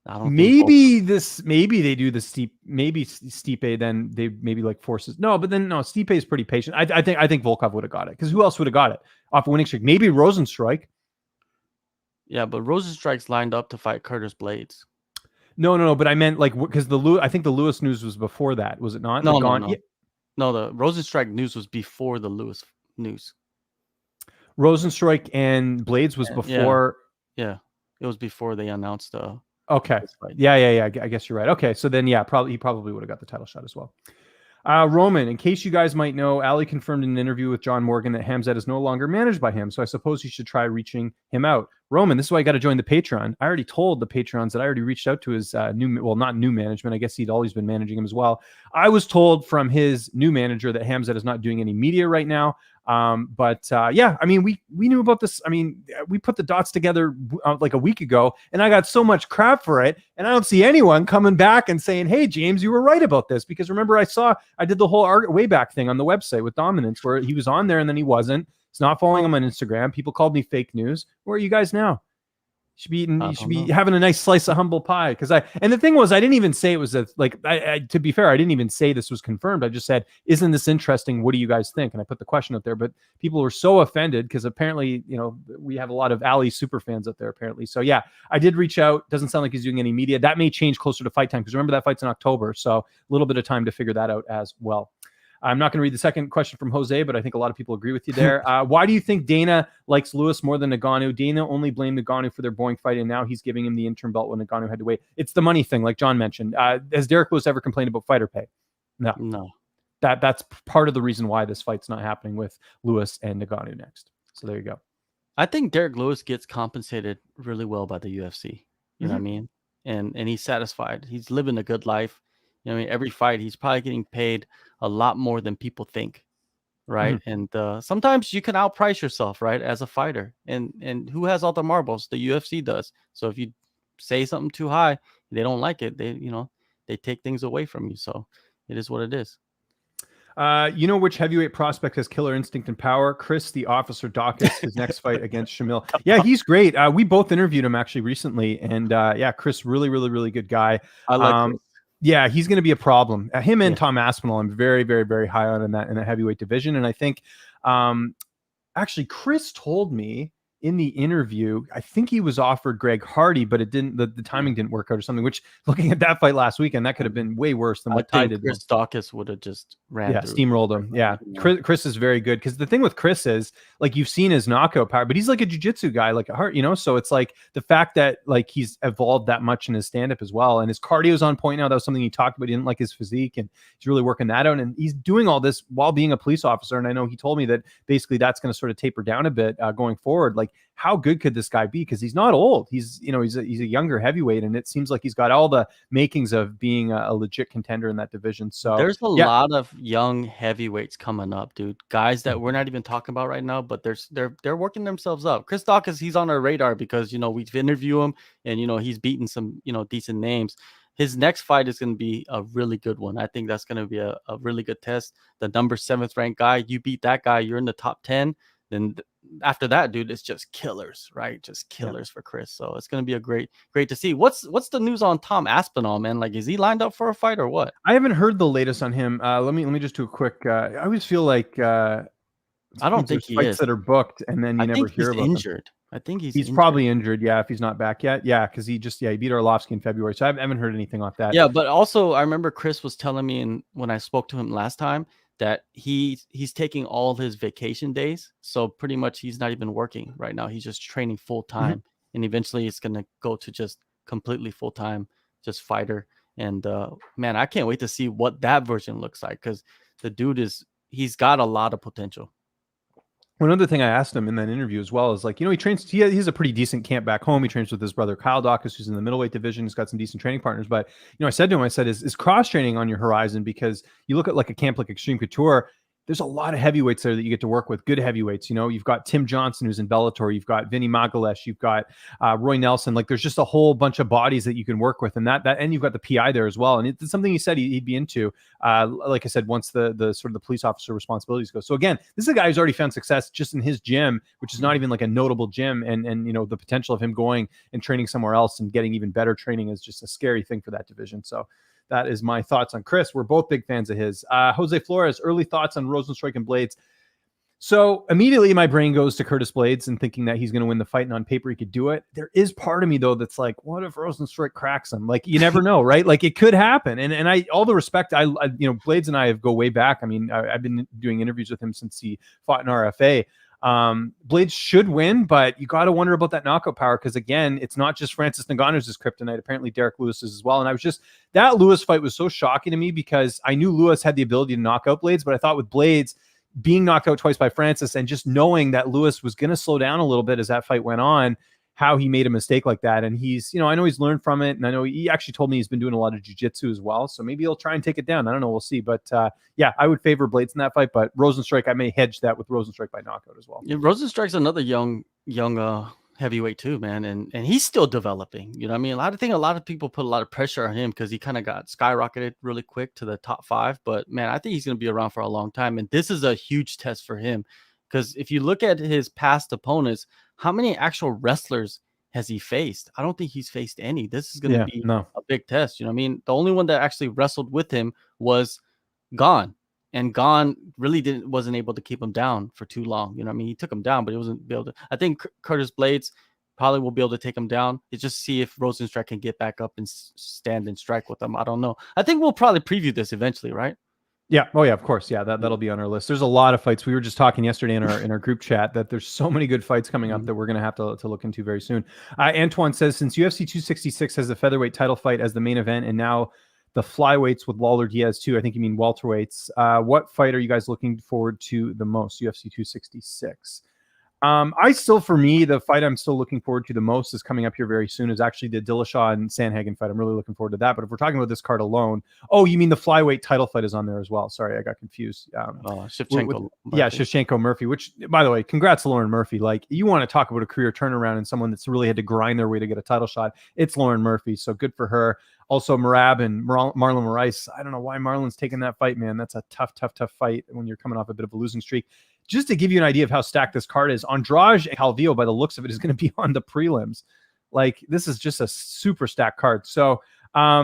Maybe they do the Stipe, then they maybe like forces. No, but then no, Stipe is pretty patient. I think Volkov would have got it because who else would have got it off a winning streak? Maybe Rosenstrike. Yeah, but Rosenstrike's lined up to fight Curtis Blaydes. No, but I meant like because I think the Lewis news was before that, was it not? No. No, the Rosenstrike news was before the Lewis news. Rosenstrike and Blaydes was before. Yeah, it was before they announced the. Okay. Yeah. I guess you're right. Okay. So then, yeah, he probably would have got the title shot as well. Roman, in case you guys might know, Ali confirmed in an interview with John Morgan that Hamzat is no longer managed by him. So I suppose you should try reaching him out. Roman, this is why you got to join the Patreon. I already told the Patrons that I already reached out to his not new management. I guess he'd always been managing him as well. I was told from his new manager that Hamzat is not doing any media right now. Yeah, I mean, we knew about this. I mean, we put the dots together like a week ago, and I got so much crap for it. And I don't see anyone coming back and saying, hey, James, you were right about this. Because remember, I did the whole way back thing on the website with Dominance where he was on there and then he wasn't. He's not following him on Instagram. People called me fake news. Where are you guys now? You should be having a nice slice of humble pie. And the thing was, I didn't even say it was to be fair, I didn't even say this was confirmed. I just said, isn't this interesting? What do you guys think? And I put the question out there, but people were so offended because apparently, we have a lot of Ali super fans out there apparently. So yeah, I did reach out. Doesn't sound like he's doing any media. That may change closer to fight time, because remember that fight's in October. So a little bit of time to figure that out as well. I'm not going to read the second question from Jose, but I think a lot of people agree with you there. Why do you think Dana likes Lewis more than Ngannou? Dana only blamed Ngannou for their boring fight, and now he's giving him the interim belt when Ngannou had to wait. It's the money thing, like John mentioned. Has Derrick Lewis ever complained about fighter pay? No. That's part of the reason why this fight's not happening with Lewis and Ngannou next. So there you go. I think Derrick Lewis gets compensated really well by the UFC. You know what I mean? And he's satisfied. He's living a good life. Every fight he's probably getting paid a lot more than people think, right? And sometimes you can outprice yourself, right, as a fighter. And who has all the marbles? The UFC does. So if you say something too high, they don't like it. They take things away from you. So it is what it is. Which heavyweight prospect has killer instinct and power? Chris, the Officer Dawkins, his next fight against Shamil. Yeah, he's great. We both interviewed him actually recently, and Chris, really, really, really good guy. I like Chris. Yeah, he's going to be a problem. Him and Tom Aspinall, I'm very, very, very high on in that heavyweight division. And I think, actually, Chris told me in the interview, I think he was offered Greg Hardy, but it didn't. The timing didn't work out or something. Which, looking at that fight last weekend, that could have been way worse than what Tate did. Chris Dawkins would have just steamrolled him. Yeah, Chris is very good, because the thing with Chris is, like, you've seen his knockout power, but he's like a jiu-jitsu guy, like a heart, So it's like the fact that like he's evolved that much in his stand-up as well, and his cardio's on point now. That was something he talked about. He didn't like his physique, and he's really working that out. And he's doing all this while being a police officer. And I know he told me that basically that's going to sort of taper down a bit going forward. Like, how good could this guy be? Because he's not old. He's a younger heavyweight, and it seems like he's got all the makings of being a legit contender in that division. So there's a lot of young heavyweights coming up, dude. Guys that we're not even talking about right now, but they're working themselves up. Chris Dawkins, he's on our radar because we've interviewed him, and he's beaten some decent names. His next fight is going to be a really good one. I think that's going to be a really good test. The number 7th ranked guy, you beat that guy, you're in the top 10. Then after that, dude, it's just killers, right? Just killers for Chris. So it's going to be a great to see. What's the news on Tom Aspinall, man? Like, is he lined up for a fight or what? I haven't heard the latest on him. Let me just do a quick. I always feel like I don't think he fights is that are booked, and then you never hear about injured. Them. I think he's injured. Probably injured. Yeah, if he's not back yet. Yeah, because he beat Arlovsky in February. So I haven't heard anything off that. Yeah, but also I remember Chris was telling me, when I spoke to him last time, that he's taking all of his vacation days. So pretty much he's not even working right now. He's just training full time. And eventually it's going to go to just completely full time, just fighter. And man, I can't wait to see what that version looks like, because the dude he's got a lot of potential. One other thing I asked him in that interview as well is, like, he trains, he has a pretty decent camp back home. He trains with his brother Kyle Dawkins, who's in the middleweight division. He's got some decent training partners. But, I said to him, is cross training on your horizon? Because you look at like a camp like Extreme Couture, there's a lot of heavyweights there that you get to work with, good heavyweights. You've got Tim Johnson, who's in Bellator. You've got Vinny Magalesh. You've got Roy Nelson. Like, there's just a whole bunch of bodies that you can work with, and and you've got the PI there as well. And it's something he said he'd be into. Like I said, once the sort of the police officer responsibilities go. So again, this is a guy who's already found success just in his gym, which is not even like a notable gym. And the potential of him going and training somewhere else and getting even better training is just a scary thing for that division. So that is my thoughts on Chris. We're both big fans of his. Jose Flores, early thoughts on Rosenstruik and Blades. So immediately my brain goes to Curtis Blades and thinking that he's going to win the fight, and on paper he could do it. There is part of me though that's like, what if Rosenstruik cracks him? Like, you never know, right? Like, it could happen. And I, all the respect, I Blades and I go way back. I mean, I've been doing interviews with him since he fought in RFA. Blades should win, but you got to wonder about that knockout power, because again, it's not just Francis Ngannou's kryptonite. Apparently Derrick Lewis's as well. And that Lewis fight was so shocking to me, because I knew Lewis had the ability to knock out Blades, but I thought with Blades being knocked out twice by Francis and just knowing that Lewis was going to slow down a little bit as that fight went on, how he made a mistake like that. And he's, I know he's learned from it. And I know he actually told me he's been doing a lot of jiu-jitsu as well. So maybe he'll try and take it down. I don't know. We'll see. But yeah, I would favor Blades in that fight, but Rosenstruik, I may hedge that with Rosenstruik by knockout as well. Yeah, Rosenstruik's another young heavyweight too, man. And he's still developing, you know what I mean? A lot of people put a lot of pressure on him because he kind of got skyrocketed really quick to the top 5. But man, I think he's going to be around for a long time. And this is a huge test for him, because if you look at his past opponents, how many actual wrestlers has he faced? I don't think he's faced any. This is going to be no. a big test. You know what I mean? The only one that actually wrestled with him was Gane. And Gane really wasn't able to keep him down for too long. You know what I mean? He took him down, but he wasn't able to. I think Curtis Blades probably will be able to take him down. It's just see if Rosenstruck can get back up and stand and strike with him. I don't know. I think we'll probably preview this eventually, right? Yeah. Oh yeah, of course. Yeah, that'll be on our list. There's a lot of fights. We were just talking yesterday in our group chat that there's so many good fights coming up that we're gonna have to look into very soon. Antoine says, since UFC 266 has the featherweight title fight as the main event, and now the flyweights with Lawler Diaz too. I think you mean welterweights. What fight are you guys looking forward to the most? UFC 266. For me, the fight I'm still looking forward to the most is coming up here very soon is actually the Dillashaw and Sandhagen fight. I'm really looking forward to that. But if we're talking about this card alone, oh, you mean the flyweight title fight is on there as well. Sorry, I got confused. Shevchenko. Shevchenko Murphy, which, by the way, congrats to Lauren Murphy. Like, you want to talk about a career turnaround and someone that's really had to grind their way to get a title shot. It's Lauren Murphy. So good for her. Also, Merab and Marlon Moraes. I don't know why Marlon's taking that fight, man. That's a tough fight when you're coming off a bit of a losing streak. Just to give you an idea of how stacked this card is, Andrade Calvillo, by the looks of it, is going to be on the prelims. Like, this is just a super stacked card. So, I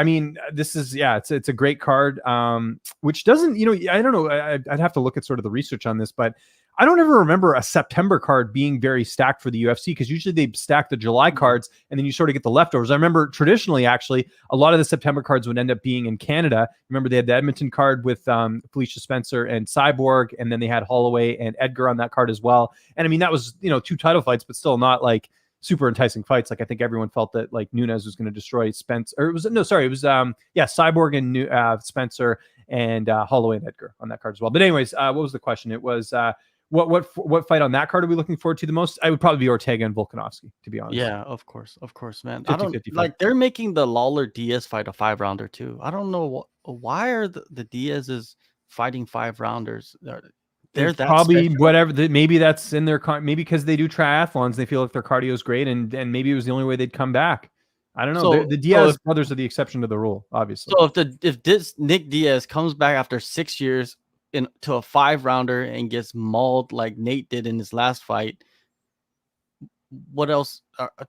mean, it's a great card, which doesn't, I don't know. I'd have to look at sort of the research on this, but I don't ever remember a September card being very stacked for the UFC, because usually they stack the July cards and then you sort of get the leftovers. I remember traditionally, actually, a lot of the September cards would end up being in Canada. Remember, they had the Edmonton card with Felicia Spencer and Cyborg, and then they had Holloway and Edgar on that card as well. And I mean, that was, 2 title fights, but still not like super enticing fights. Like, I think everyone felt that like Nunes was going to destroy Spence, or Cyborg and Spencer and Holloway and Edgar on that card as well. But anyways, what was the question? It was what fight on that card are we looking forward to the most? I would probably be Ortega and Volkanovski, to be honest. Yeah, of course, man. 50-50 like, they're making the Lawler Diaz fight a 5-rounder too. I don't know why are the Diaz's fighting 5-rounders. They're that probably special. Whatever. Maybe that's in their maybe because they do triathlons, they feel like their cardio is great, and maybe it was the only way they'd come back. I don't know. The Diaz brothers are the exception to the rule, obviously. So if this Nick Diaz comes back after 6 years into a 5-rounder and gets mauled like Nate did in his last fight, what else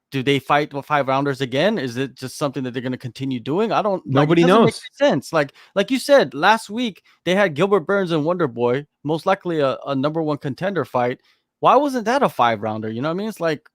do they fight with 5-rounders again? Is it just something that they're going to continue doing? I don't. Nobody knows. Make sense. Like you said last week, they had Gilbert Burns and Wonder Boy, most likely a number 1 contender fight. Why wasn't that a 5-rounder? You know what I mean? It's like,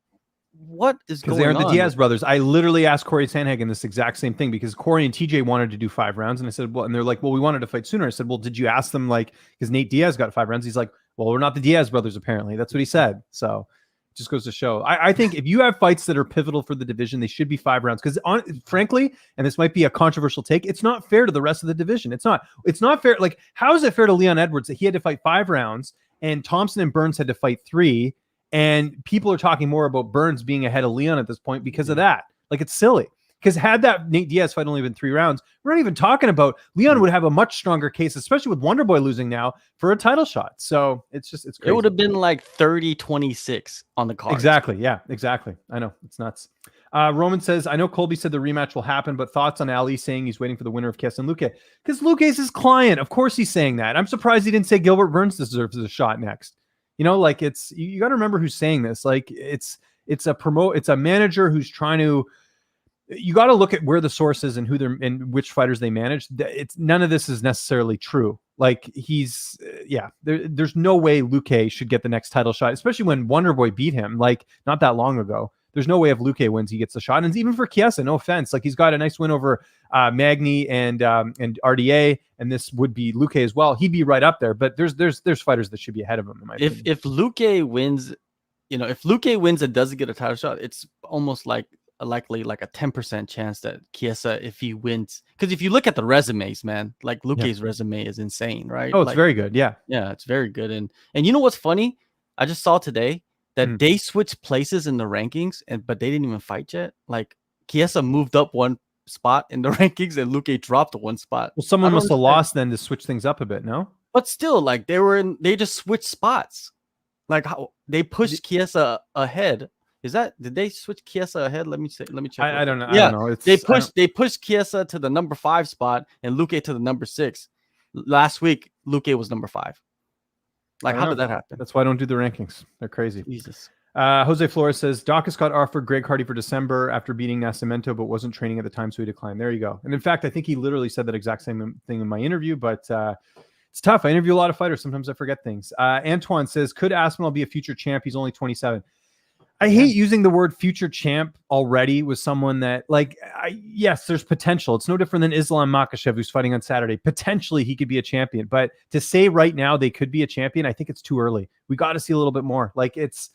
what is going on? Because they aren't the Diaz brothers. I literally asked Corey Sandhagen this exact same thing, because Corey and TJ wanted to do 5 rounds, and I said, well, and they're like, well, we wanted to fight sooner. I said, well, did you ask them, like, because Nate Diaz got 5 rounds? He's like, well, we're not the Diaz brothers, apparently. That's what he said. So it just goes to show. I think if you have fights that are pivotal for the division, they should be 5 rounds. Because frankly, and this might be a controversial take, it's not fair to the rest of the division. It's not fair. Like, how is it fair to Leon Edwards that he had to fight 5 rounds and Thompson and Burns had to fight 3? And people are talking more about Burns being ahead of Leon at this point because of that. Like, it's silly. Because had that Nate Diaz fight only been 3 rounds, we're not even talking about Leon would have a much stronger case, especially with Wonder Boy losing now, for a title shot. So it's crazy. It would have been like 30-26 on the card. Exactly. Yeah, exactly. I know. It's nuts. Roman says, I know Colby said the rematch will happen, but thoughts on Ali saying he's waiting for the winner of Kiss and Luque? Because Luque is his client. Of course he's saying that. I'm surprised he didn't say Gilbert Burns deserves a shot next. Like, it's, you got to remember who's saying this. Like, it's a manager who's trying to, you got to look at where the source is and who they're and which fighters they manage. It's none of this is necessarily true. Like, he's there's no way Luque should get the next title shot, especially when Wonderboy beat him like not that long ago. There's no way if Luque wins, he gets the shot. And even for Chiesa, no offense, like, he's got a nice win over Magny and RDA, and this would be Luque as well. He'd be right up there. But there's fighters that should be ahead of him. In my opinion. If Luque wins, if Luque wins and doesn't get a title shot, it's almost like likely like a 10% chance that Chiesa, if he wins, because if you look at the resumes, man, like Luque's resume is insane, right? Oh, it's very good. Yeah, it's very good. And you know what's funny? I just saw today that they switched places in the rankings, but they didn't even fight yet. Like, Chiesa moved up 1 spot in the rankings and Luque dropped 1 spot. Well, someone must have lost then to switch things up a bit, no? But still, like, they just switched spots. Like, how they pushed Chiesa ahead. Did they switch Chiesa ahead? Let me check. I don't know. Yeah, I don't know. They pushed Chiesa to the number 5 spot and Luque to the number 6. Last week, Luque was number 5. Like, how did that happen? That's why I don't do the rankings. They're crazy. Jesus. Jose Flores says, Dawkins got offered Greg Hardy for December after beating Nascimento, but wasn't training at the time, so he declined. There you go. And in fact, I think he literally said that exact same thing in my interview, but it's tough. I interview a lot of fighters. Sometimes I forget things. Antoine says, could Aspinall be a future champ? He's only 27. I hate using the word future champ already with someone that, like, yes, there's potential. It's no different than Islam Makhachev, who's fighting on Saturday. Potentially, he could be a champion. But to say right now they could be a champion, I think it's too early. We got to see a little bit more. Like, it's,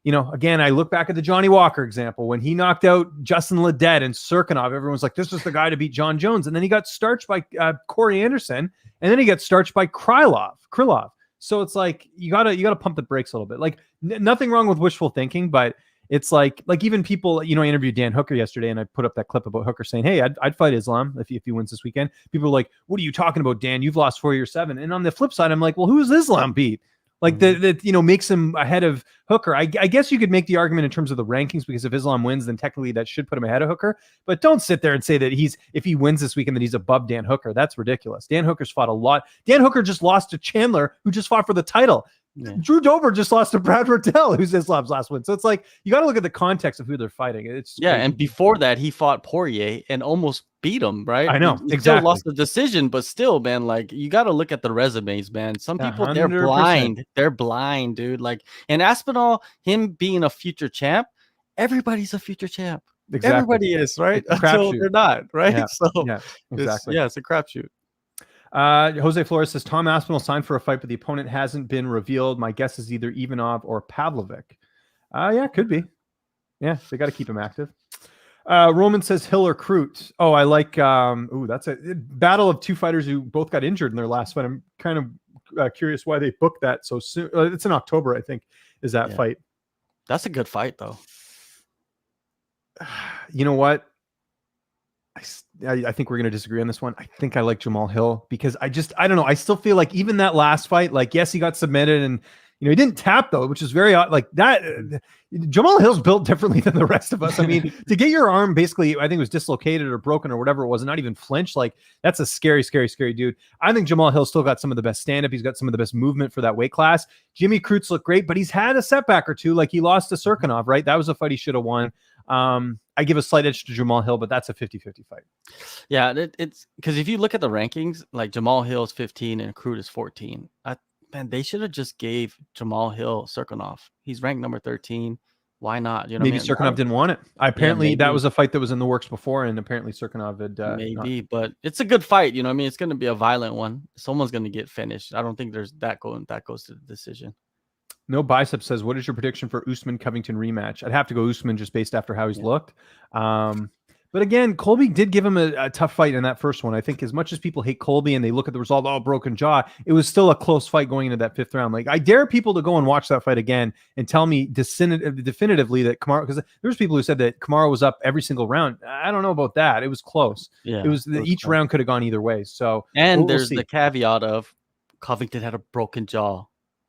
again, I look back at the Johnny Walker example. When he knocked out Justin Ledet and Serkinov, everyone's like, this was the guy to beat John Jones. And then he got starched by Corey Anderson. And then he got starched by Krylov. So it's like, you gotta pump the brakes a little bit. Like, nothing wrong with wishful thinking, but it's like even people, I interviewed Dan Hooker yesterday, and I put up that clip about Hooker saying, hey, I'd fight Islam if he wins this weekend. People are like, what are you talking about, Dan? You've lost 4 years 7. And on the flip side, I'm like, well, who's Islam beat? Like that makes him ahead of Hooker. I guess you could make the argument in terms of the rankings, because if Islam wins, then technically that should put him ahead of Hooker. But don't sit there and say that if he wins this weekend, that he's above Dan Hooker. That's ridiculous. Dan Hooker's fought a lot. Dan Hooker just lost to Chandler, who just fought for the title. Yeah. Drew Dober just lost to Brad Riddell, who's Islam's last win. So it's like, you got to look at the context of who they're fighting. It's crazy. And before that, he fought Poirier and almost beat him, right? I know, he exactly. Still lost the decision, but still, man, like, you got to look at the resumes, man. Some people, 100%. They're blind. They're blind, dude. Like, and Aspinall, him being a future champ, everybody's a future champ. Exactly. Everybody is, right? Until they're not, right? Yeah. So exactly. It's a crapshoot. Jose Flores says, Tom Aspinall signed for a fight, but the opponent hasn't been revealed. My guess is either Ivanov or Pavlovic. Yeah, could be. Yeah, they got to keep him active. Roman says Hill or Crute. Oh, I like, that's a battle of two fighters who both got injured in their last fight. I'm kind of curious why they booked that so soon. It's in October, I think, is that fight. That's a good fight, though. You know what? I think we're going to disagree on this one. I think I like Jamal Hill, because I don't know. I still feel like even that last fight, like, yes, he got submitted, and he didn't tap, though, which is very odd. Like that, Jamal Hill's built differently than the rest of us. I mean, to get your arm basically, I think it was dislocated or broken or whatever it was, and not even flinch, like, that's a scary, scary, scary dude. I think Jamal Hill still got some of the best stand-up. He's got some of the best movement for that weight class. Jimmy Crutes looked great, but he's had a setback or two. Like, he lost to Serkinov, right? That was a fight he should have won. I give a slight edge to Jamal Hill, but that's a 50-50 fight. Yeah, it's because if you look at the rankings, like, Jamal Hill is 15 and Crute is 14. Man, they should have just gave Jamal Hill Serkinov. He's ranked number 13. Why not? Maybe Serkinov didn't want it. Apparently, that was a fight that was in the works before, and apparently Serkinov had but it's a good fight. It's going to be a violent one. Someone's going to get finished. I don't think there's that goes to the decision. No Bicep says, what is your prediction for Usman Covington rematch? I'd have to go Usman just based after how he's looked. But again, Colby did give him a tough fight in that first one. I think as much as people hate Colby and they look at the result, broken jaw, it was still a close fight going into that 5th round. Like, I dare people to go and watch that fight again and tell me definitively that Kamaru, because there's people who said that Kamaru was up every single round. I don't know about that. It was close. Yeah, it was each round could have gone either way. So, and there's the caveat of Covington had a broken jaw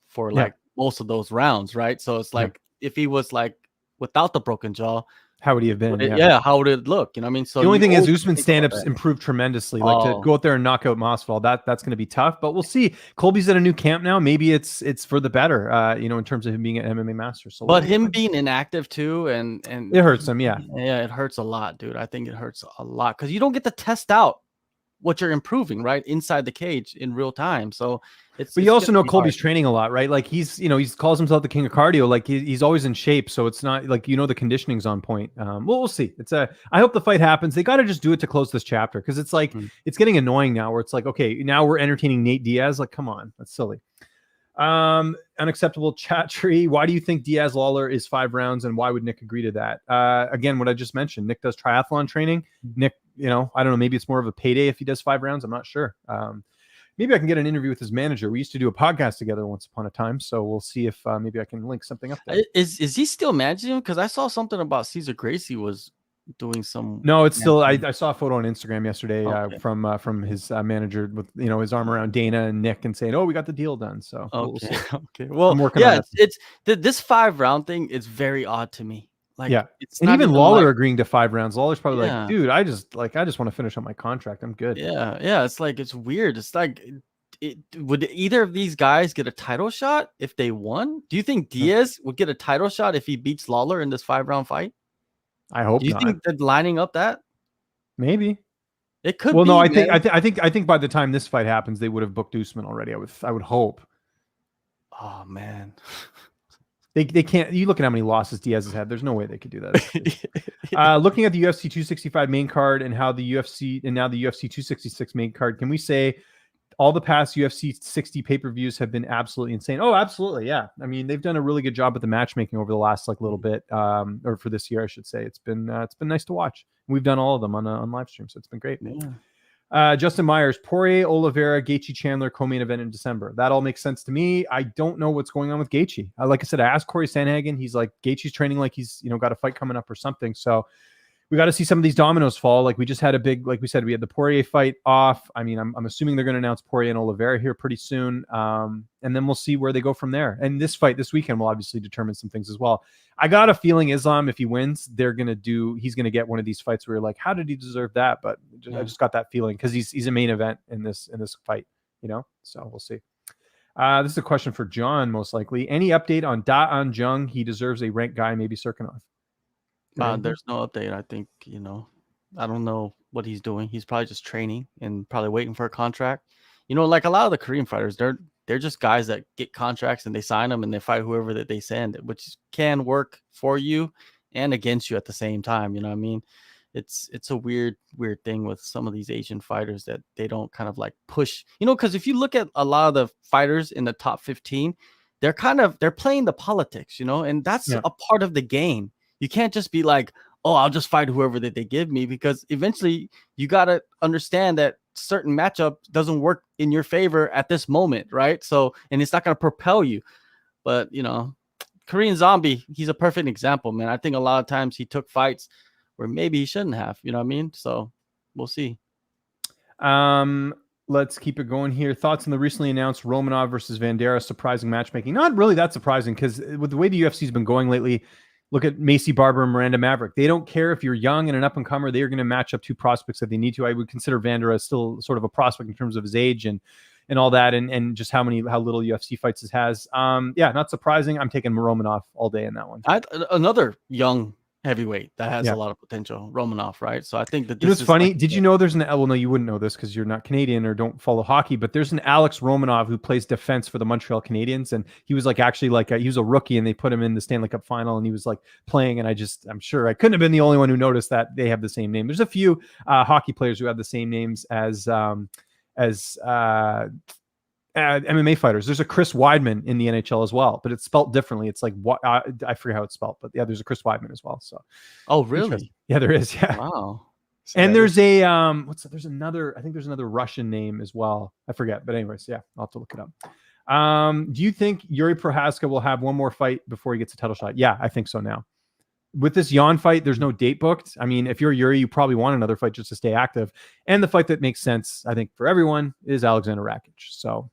for most of those rounds, right? So it's like, if he was like without the broken jaw, how would he have been? How would it look? I mean, so the only thing is Usman's stand-ups improved tremendously. Like, to go out there and knock out Masvidal, that's going to be tough. But we'll see. Colby's at a new camp now. Maybe it's for the better, in terms of him being an MMA master. So, but him being inactive too, and it hurts him. Yeah, it hurts a lot, dude. I think it hurts a lot because you don't get to test out what you're improving right inside the cage in real time. So but you also know Colby's training a lot, right? Like, he's he calls himself the king of cardio. Like, he's always in shape. So it's not like, the conditioning's on point. We'll see. I hope the fight happens. They got to just do it to close this chapter, because it's like, it's getting annoying now where it's like, okay, now we're entertaining Nate Diaz. Like, come on, that's silly. Unacceptable chat tree. Why do you think Diaz Lawler is 5 rounds, and why would Nick agree to that? Again, what I just mentioned, Nick does triathlon training. Nick, I don't know, maybe it's more of a payday if he does 5 rounds. I'm not sure. Maybe I can get an interview with his manager. We used to do a podcast together once upon a time, so we'll see if maybe I can link something up there. Is he still managing him? Because I saw something about Cesar Gracie was doing some. No, it's still. I saw a photo on Instagram yesterday from his manager with his arm around Dana and Nick and saying, "Oh, we got the deal done." So we'll see. Okay. Well, I'm working on that. This 5 round thing is very odd to me. Like, it's and even Lawler agreeing to 5 rounds. Lawler's probably like, dude, I just want to finish up my contract. I'm good. Yeah. It's like, it's weird. It's like, would either of these guys get a title shot if they won? Do you think Diaz would get a title shot if he beats Lawler in this 5-round fight? I hope Do you not. think that lining up that? Maybe. It could well, be. no, I man. think by the time this fight happens, they would have booked Usman already. I would hope. Oh man. They can't. You look at how many losses Diaz has had. There's no way they could do that. Looking at the UFC 265 main card and how the UFC and now the UFC 266 main card, can we say all the past UFC 60 pay-per-views have been absolutely insane? Oh, absolutely, yeah. I mean, they've done a really good job with the matchmaking over the last little bit, or for this year, I should say. It's been nice to watch. We've done all of them on live stream, so it's been great. Yeah. Justin Myers, Poirier, Oliveira, Gaethje, Chandler, co-main event in December. That all makes sense to me. I don't know what's going on with Gaethje. Like I said, I asked Corey Sandhagen. He's like, Gaethje's training like he's got a fight coming up or something. So we got to see some of these dominoes fall. Like we just had like we said, we had the Poirier fight off. I mean, I'm assuming they're going to announce Poirier and Oliveira here pretty soon. And then we'll see where they go from there. And this fight this weekend will obviously determine some things as well. I got a feeling Islam, if he wins, he's going to get one of these fights where you're like, how did he deserve that? But I just got that feeling because he's a main event in this fight, so we'll see. This is a question for John, most likely. Any update on Da An Jung? He deserves a ranked guy, maybe Serkinov. There's no update. I think, I don't know what he's doing. He's probably just training and probably waiting for a contract. Like a lot of the Korean fighters, they're just guys that get contracts and they sign them and they fight whoever that they send, which can work for you and against you at the same time. You know what I mean? It's a weird thing with some of these Asian fighters that they don't kind of like push, because if you look at a lot of the fighters in the top 15, they're playing the politics, and that's a part of the game. You can't just be like, oh, I'll just fight whoever that they give me, because eventually you got to understand that certain matchup doesn't work in your favor at this moment, right? So, and it's not going to propel you. But, Korean Zombie, he's a perfect example, man. I think a lot of times he took fights where maybe he shouldn't have, you know what I mean? So we'll see. Let's keep it going here. Thoughts on the recently announced Romanov versus Vandera surprising matchmaking? Not really that surprising, because with the way the UFC's been going lately, look at Macy Barber and Miranda Maverick. They don't care if you're young and an up-and-comer. They are going to match up two prospects that they need to. I would consider Vandera still sort of a prospect in terms of his age and all that, and just how little UFC fights he has. Not surprising. I'm taking Romanov all day in that one. Another young heavyweight that has a lot of potential, Romanov, right? So I think that this is funny. Like, did you know there's well, no, you wouldn't know this because you're not Canadian or don't follow hockey, but there's an Alex Romanov who plays defense for the Montreal Canadiens, and he was like actually he was a rookie, and they put him in the Stanley Cup final, and he was like playing, and I'm sure I couldn't have been the only one who noticed that they have the same name. There's a few hockey players who have the same names as MMA fighters. There's a Chris Weidman in the NHL as well, but it's spelt differently. It's like what I forget how it's spelled, but yeah, there's a Chris Weidman as well. So, oh really? Yeah, there is. Yeah. Wow. So and there's a there's another. I think there's another Russian name as well. I forget, but anyways, yeah, I'll have to look it up. Do you think Yuri Prohaska will have one more fight before he gets a title shot? Yeah, I think so. Now, with this Hyon fight, there's no date booked. I mean, if you're Yuri, you probably want another fight just to stay active. And the fight that makes sense, I think, for everyone is Alexander Rakic. So.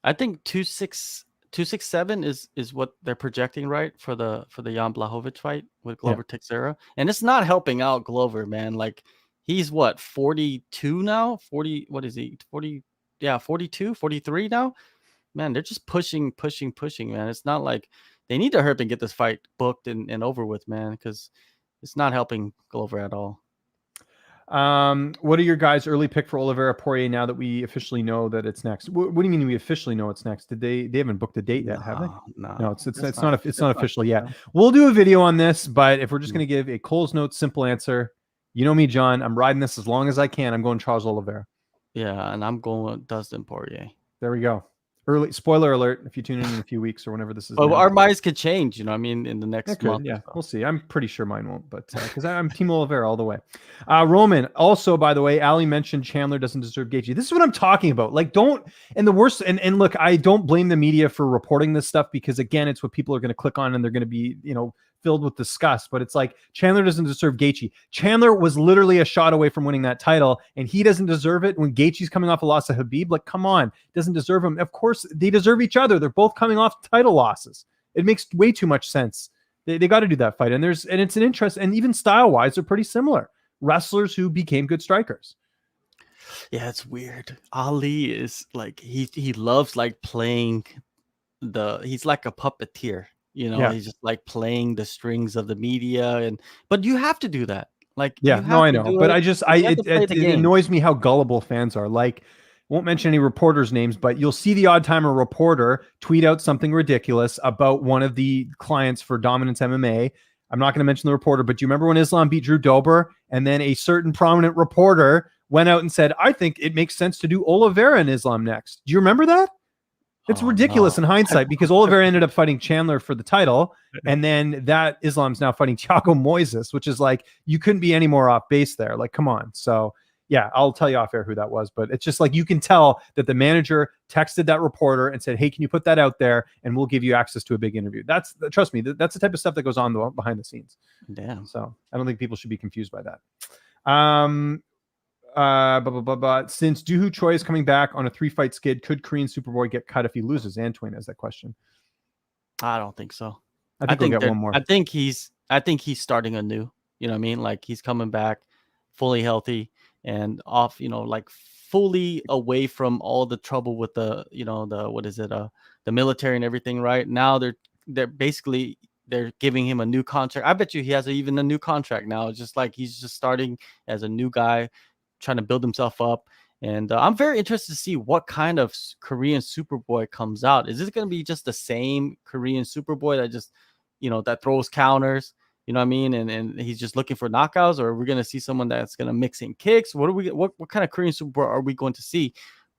I think 267 is what they're projecting, right, for the Jan Blachowicz fight with Glover Teixeira, and it's not helping out Glover, man. Like he's what 42 now, 40. What is he? 40? Yeah, 42, 43 now. Man, they're just pushing, man. It's not like they need to hurry up and get this fight booked and over with, man, because it's not helping Glover at all. What are your guys' early pick for Oliveira Poirier now that we officially know that it's next? What do you mean we officially know it's next? Did they haven't booked a date yet, have they? No, it's not official yet. We'll do a video on this, but if we're just going to give a Cole's Notes simple answer, you know me, John, I'm riding this as long as I can. I'm going Charles Oliveira. Yeah, and I'm going with Dustin Poirier. There we go. Early spoiler alert if you tune in a few weeks or whenever this is. But our minds could change, I mean, in the next month. Yeah, we'll see. I'm pretty sure mine won't, but because I'm Team Oliveira all the way. Roman, also, by the way, Ali mentioned Chandler doesn't deserve Gaethje. This is what I'm talking about. Like, don't, and the worst, and look, I don't blame the media for reporting this stuff because, again, it's what people are going to click on and they're going to be, filled with disgust, but it's like Chandler doesn't deserve Gaethje. Chandler was literally a shot away from winning that title, and he doesn't deserve it when Gaethje's coming off a loss to Khabib. Like, come on, doesn't deserve him. Of course, they deserve each other. They're both coming off title losses. It makes way too much sense. They got to do that fight, and it's an interest, and even style wise, they're pretty similar. Wrestlers who became good strikers. Yeah, it's weird. Ali is like he loves like playing he's like a puppeteer, Yeah. he's just like playing the strings of the media but you have to do that. Like Yeah, you no, have I to know, do but it. You have to play the it game. annoys me how gullible fans are. Like, won't mention any reporters' names, but you'll see the odd time a reporter tweet out something ridiculous about one of the clients for Dominance MMA. I'm not going to mention the reporter, but do you remember when Islam beat Drew Dober, and then a certain prominent reporter went out and said, "I think it makes sense to do Oliveira and Islam next." Do you remember that? It's Oh ridiculous no. in hindsight because Oliveira ended up fighting Chandler for the title. And then that Islam's now fighting Thiago Moises, which is like, you couldn't be any more off base there. Like, come on. So, yeah, I'll tell you off air who that was. But it's just like, you can tell that the manager texted that reporter and said, "Hey, can you put that out there? And we'll give you access to a big interview." Trust me, that's the type of stuff that goes on behind the scenes. Damn. So I don't think people should be confused by that. Since Doohoo Choi is coming back on a 3-fight skid, could Korean Superboy get cut if he loses? Antoine has that question. I don't think so. I think we'll get one more. I think he's starting anew. You know what I mean? Like he's coming back fully healthy and off, like fully away from all the trouble with the the military and everything, right? Now they're basically they're giving him a new contract. I bet you he has even a new contract now. It's just like he's just starting as a new guy, trying to build himself up. And I'm very interested to see what kind of Korean Superboy comes out. Is this going to be just the same Korean Superboy that just, that throws counters, you know what I mean? And he's just looking for knockouts, or are we going to see someone that's going to mix in kicks? What kind of Korean Superboy are we going to see?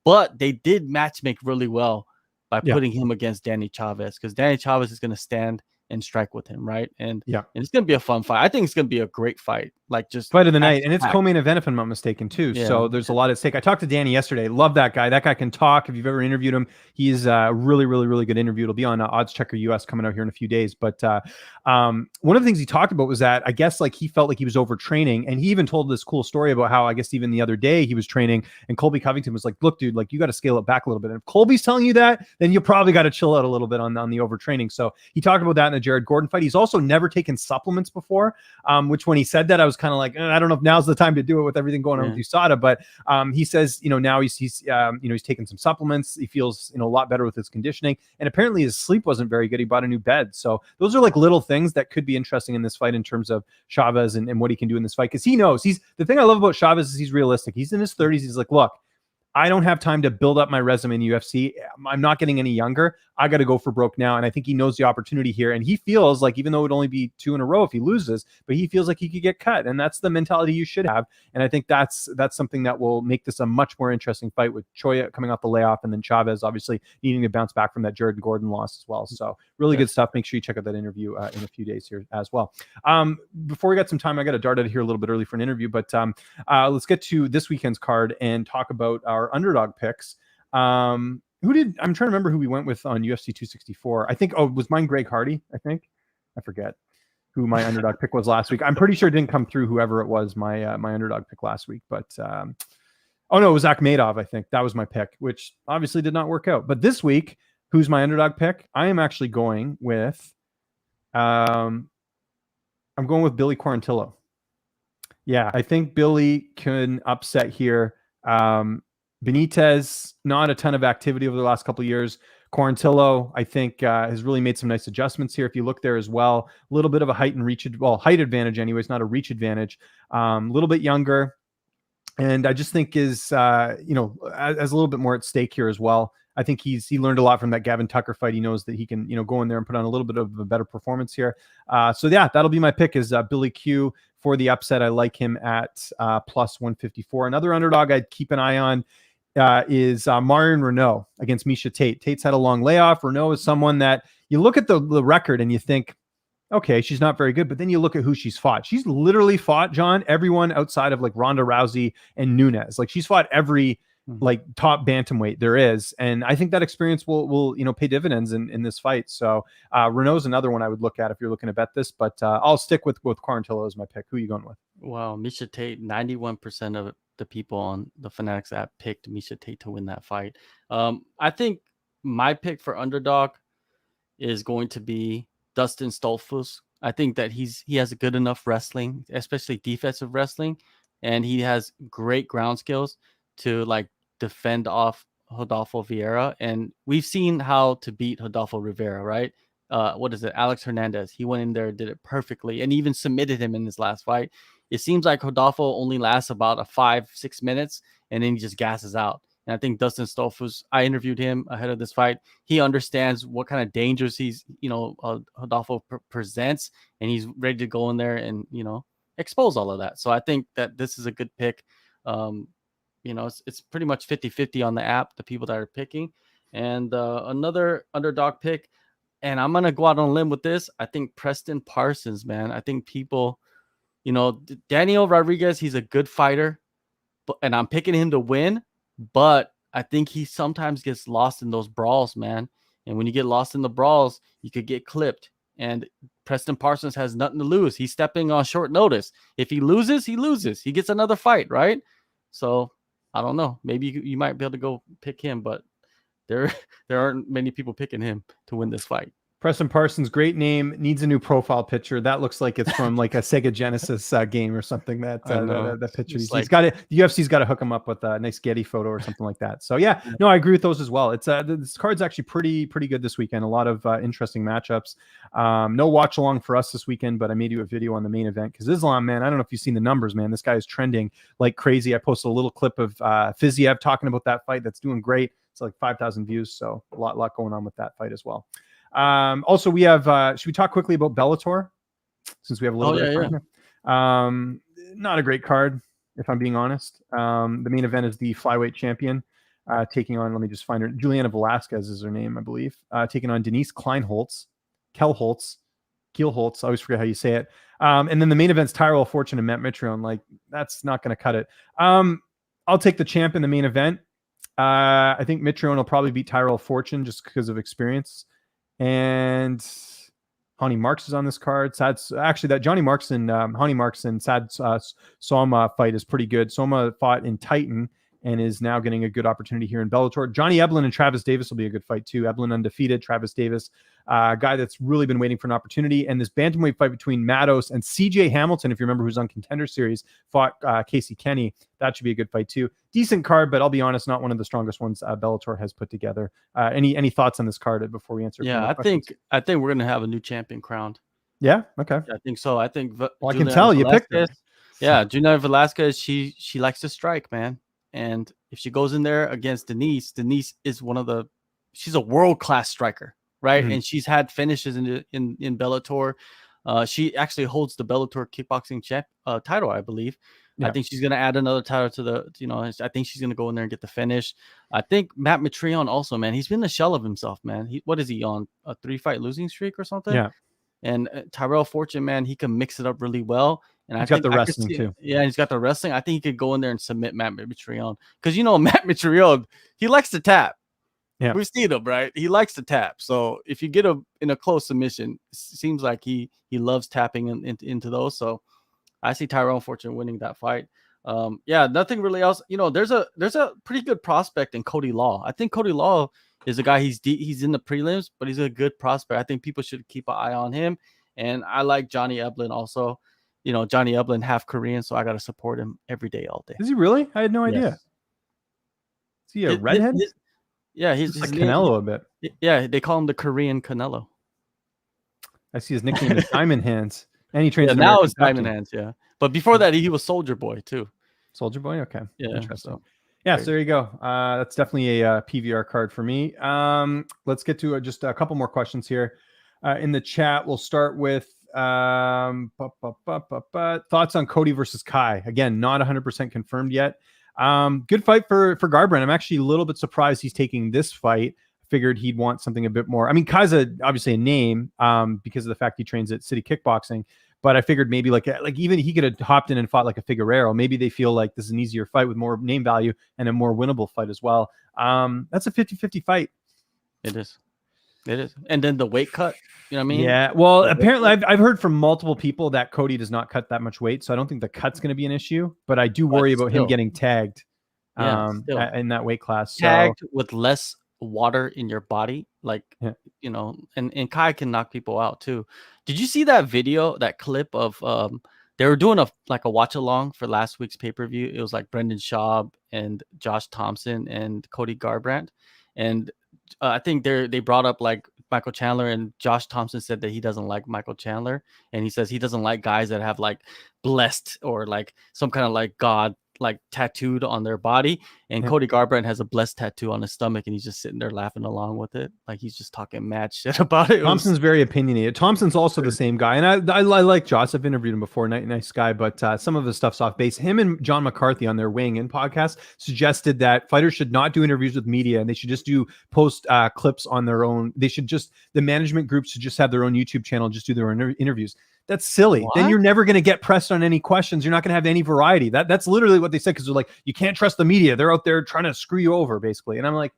But they did match make really well by putting him against Danny Chavez, because Danny Chavez is going to stand and strike with him, right? And it's going to be a fun fight. I think it's going to be a great fight. Like just fight of the night, and it's co-main event if I'm not mistaken too. Yeah. So there's a lot at stake. I talked to Danny yesterday. Love that guy. That guy can talk. If you've ever interviewed him, he's a really, really, really good interview. It'll be on Odds Checker US coming out here in a few days. But one of the things he talked about was that I guess like he felt like he was overtraining, and he even told this cool story about how I guess even the other day he was training, and Colby Covington was like, "Look, dude, like you got to scale it back a little bit. And if Colby's telling you that, then you probably got to chill out a little bit on the overtraining." So he talked about that in the Jared Gordon fight. He's also never taken supplements before, which when he said that, I was kind of like, I don't know if now's the time to do it with everything going on with USADA. But he says, now he's he's taken some supplements. He feels, a lot better with his conditioning. And apparently his sleep wasn't very good. He bought a new bed. So those are like little things that could be interesting in this fight in terms of Chavez and what he can do in this fight. Because he knows the thing I love about Chavez is he's realistic. He's in his 30s. He's like, look, I don't have time to build up my resume in the UFC. I'm not getting any younger. I got to go for broke now. And I think he knows the opportunity here. And he feels like, even though it would only be 2 in a row if he loses, but he feels like he could get cut. And that's the mentality you should have. And I think that's something that will make this a much more interesting fight, with Choi coming off the layoff and then Chavez obviously needing to bounce back from that Jared Gordon loss as well. So really good stuff. Make sure you check out that interview in a few days here as well. Before we got some time, I got to dart out of here a little bit early for an interview, but let's get to this weekend's card and talk about our underdog picks. I'm trying to remember who we went with on UFC 264. I think, was mine Greg Hardy? I forget who my underdog pick was last week. I'm pretty sure it didn't come through, whoever it was, my underdog pick last week. But no, it was Akhmedov. I think that was my pick, which obviously did not work out. But this week, who's my underdog pick? I am actually going with, I'm going with Billy Quarantillo. Yeah, I think Billy can upset here. Benitez, not a ton of activity over the last couple of years. Quarantillo, I think, has really made some nice adjustments here. If you look there as well, a little bit of a height advantage anyways, not a reach advantage. A little bit younger. And I just think is, has a little bit more at stake here as well. I think he learned a lot from that Gavin Tucker fight. He knows that he can, go in there and put on a little bit of a better performance here. So yeah, that'll be my pick, is Billy Q for the upset. I like him at plus 154. Another underdog I'd keep an eye on is Marion Renault against Misha Tate. Tate's had a long layoff. Renault is someone that you look at the record and you think, okay, she's not very good. But then you look at who she's fought. She's literally fought, John, everyone outside of like Ronda Rousey and Nunes. Like she's fought every like top bantamweight there is. And I think that experience will pay dividends in this fight. So Renault's another one I would look at if you're looking to bet this. But I'll stick with Quarantillo as my pick. Who are you going with? Wow, Misha Tate, 91% of the people on the Fanatics app picked Misha Tate to win that fight. I think my pick for underdog is going to be Dustin Stolfus. I think that he has a good enough wrestling, especially defensive wrestling, and he has great ground skills to like defend off Rodolfo Vieira, and we've seen how to beat Rodolfo Rivera, right? What is it? Alex Hernandez. He went in there, did it perfectly, and even submitted him in his last fight. It seems like Rodolfo only lasts about a 5-6 minutes, and then he just gasses out. And I think Dustin Stolfus, I interviewed him ahead of this fight. He understands what kind of dangers Rodolfo presents, and he's ready to go in there and, expose all of that. So I think that this is a good pick. It's pretty much 50-50 on the app, the people that are picking. And another underdog pick, and I'm going to go out on a limb with this. I think Preston Parsons, man. I think people, Daniel Rodriguez, he's a good fighter, and I'm picking him to win. But I think he sometimes gets lost in those brawls, man. And when you get lost in the brawls, you could get clipped. And Preston Parsons has nothing to lose. He's stepping on short notice. If he loses, he loses. He gets another fight, right? So I don't know. Maybe you might be able to go pick him, but there aren't many people picking him to win this fight. Preston Parsons, great name, needs a new profile picture. That looks like it's from like a Sega Genesis game or something. That picture. He's got it. The UFC's got to hook him up with a nice Getty photo or something like that. So yeah, no, I agree with those as well. It's this card's actually pretty good this weekend. A lot of interesting matchups. No watch along for us this weekend, but I made you a video on the main event because Islam, man, I don't know if you've seen the numbers, man. This guy is trending like crazy. I posted a little clip of Fiziev talking about that fight. That's doing great. It's like 5,000 views. So a lot going on with that fight as well. Also, we have, should we talk quickly about Bellator since we have a little bit of time? Not a great card, if I'm being honest. The main event is the flyweight champion taking on, let me just find her, Juliana Velasquez is her name, I believe, taking on Denise Kielholtz. I always forget how you say it. And then the main event's Tyrell Fortune and Matt Mitrione. Like, that's not going to cut it. I'll take the champ in the main event. I think Mitrione will probably beat Tyrell Fortune just because of experience. And Hani Marks is on this card. Actually, that Johnny Marks and Hani Marks and Sad Soma fight is pretty good. Soma fought in Titan and is now getting a good opportunity here in Bellator. Johnny Eblen and Travis Davis will be a good fight too. Eblen undefeated, Travis Davis, a guy that's really been waiting for an opportunity. And this bantamweight fight between Matos and CJ Hamilton, if you remember, who's on Contender Series, fought Casey Kenny. That should be a good fight too. Decent card, but I'll be honest, not one of the strongest ones Bellator has put together. Any thoughts on this card before we answer? Yeah, I think we're gonna have a new champion crowned. Yeah. Okay. Yeah, I think so. I think. Well, I can tell you picked her. Yeah, Juliana Velasquez. She likes to strike, man. And if she goes in there against Denise is she's a world-class striker, right? Mm-hmm. And she's had finishes in Bellator. She actually holds the Bellator kickboxing title, I believe. Yeah. I think she's going to add another title to I think she's going to go in there and get the finish. I think Matt Mitrione also, man, he's been the shell of himself, man. What is he on, a 3-fight losing streak or something? Yeah. And Tyrell Fortune, man, he can mix it up really well. And he's got the wrestling too. Yeah, he's got the wrestling. I think he could go in there and submit Matt Mitrione. Because, Matt Mitrione, he likes to tap. Yeah. We've seen him, right? He likes to tap. So if you get him in a close submission, it seems like he loves tapping into those. So I see Tyrell Fortune winning that fight. Nothing really else. There's a pretty good prospect in Cody Law. I think Cody Law is a guy, he's in the prelims, but he's a good prospect. I think people should keep an eye on him. And I like Johnny Eblen also. Johnny Eblen, half Korean, so I got to support him every day, all day. Is he really? I had no idea. Yes. Is he a redhead? He's like Canelo a bit. Yeah, they call him the Korean Canelo. I see his nickname is Diamond Hands. And he trains now it's Diamond Hands, yeah. But before that, he was Soldier Boy, too. Soldier Boy? Okay. Yeah. Interesting. So there you go. That's definitely a PVR card for me. Let's get to just a couple more questions here. In the chat, we'll start with thoughts on Cody versus Kai. Again, not 100% confirmed yet. Good fight for Garbrandt. I'm actually a little bit surprised he's taking this fight. Figured he'd want something a bit more. I mean, Kai's obviously a name because of the fact he trains at City Kickboxing. But I figured maybe like even he could have hopped in and fought like a Figueroa. Maybe they feel like this is an easier fight with more name value and a more winnable fight as well. That's a 50-50 fight. It is. And then the weight cut, you know what I mean? Yeah. Well, apparently I've heard from multiple people that Cody does not cut that much weight. So I don't think the cut's going to be an issue, but I do worry about him getting tagged in that weight class. Tagged with less water in your body. And Kai can knock people out too. Did you see that video, that clip of they were doing a watch along for last week's pay-per-view. It was like Brendan Schaub and Josh Thompson and Cody Garbrandt. And I think they brought up like Michael Chandler, and Josh Thompson said that he doesn't like Michael Chandler. And he says he doesn't like guys that have like blessed or like some kind of like God like tattooed on their body. And Cody Garbrandt has a blessed tattoo on his stomach, and he's just sitting there laughing along with it, like he's just talking mad shit about it. Thompson's very opinionated. Thompson's also the same guy, and I like Josh. I've interviewed him before. Nice guy, but some of his stuff's off base. Him and John McCarthy on their Weighing In podcast suggested that fighters should not do interviews with media, and they should just do post clips on their own. They should just, the management groups should just have their own YouTube channel, just do their own interviews. That's silly. What? Then you're never going to get pressed on any questions. You're not going to have any variety. That's literally what they said, because they're like, you can't trust the media. They're out there trying to screw you over, basically. And I'm like,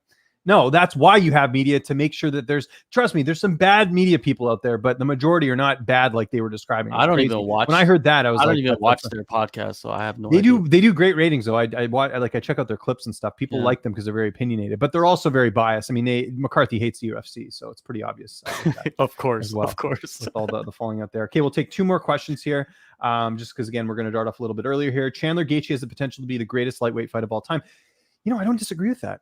no, that's why you have media, to make sure that trust me, there's some bad media people out there, but the majority are not bad like they were describing. I don't even watch. When I heard that, I don't even watch their podcast, so I have no idea. They do great ratings though. I check out their clips and stuff. People like them because they're very opinionated, but they're also very biased. I mean, McCarthy hates the UFC, so it's pretty obvious. Of course, with all the falling out there. Okay, we'll take 2 more questions here. Just because again, we're going to dart off a little bit earlier here. Chandler Gaethje has the potential to be the greatest lightweight fight of all time. I don't disagree with that.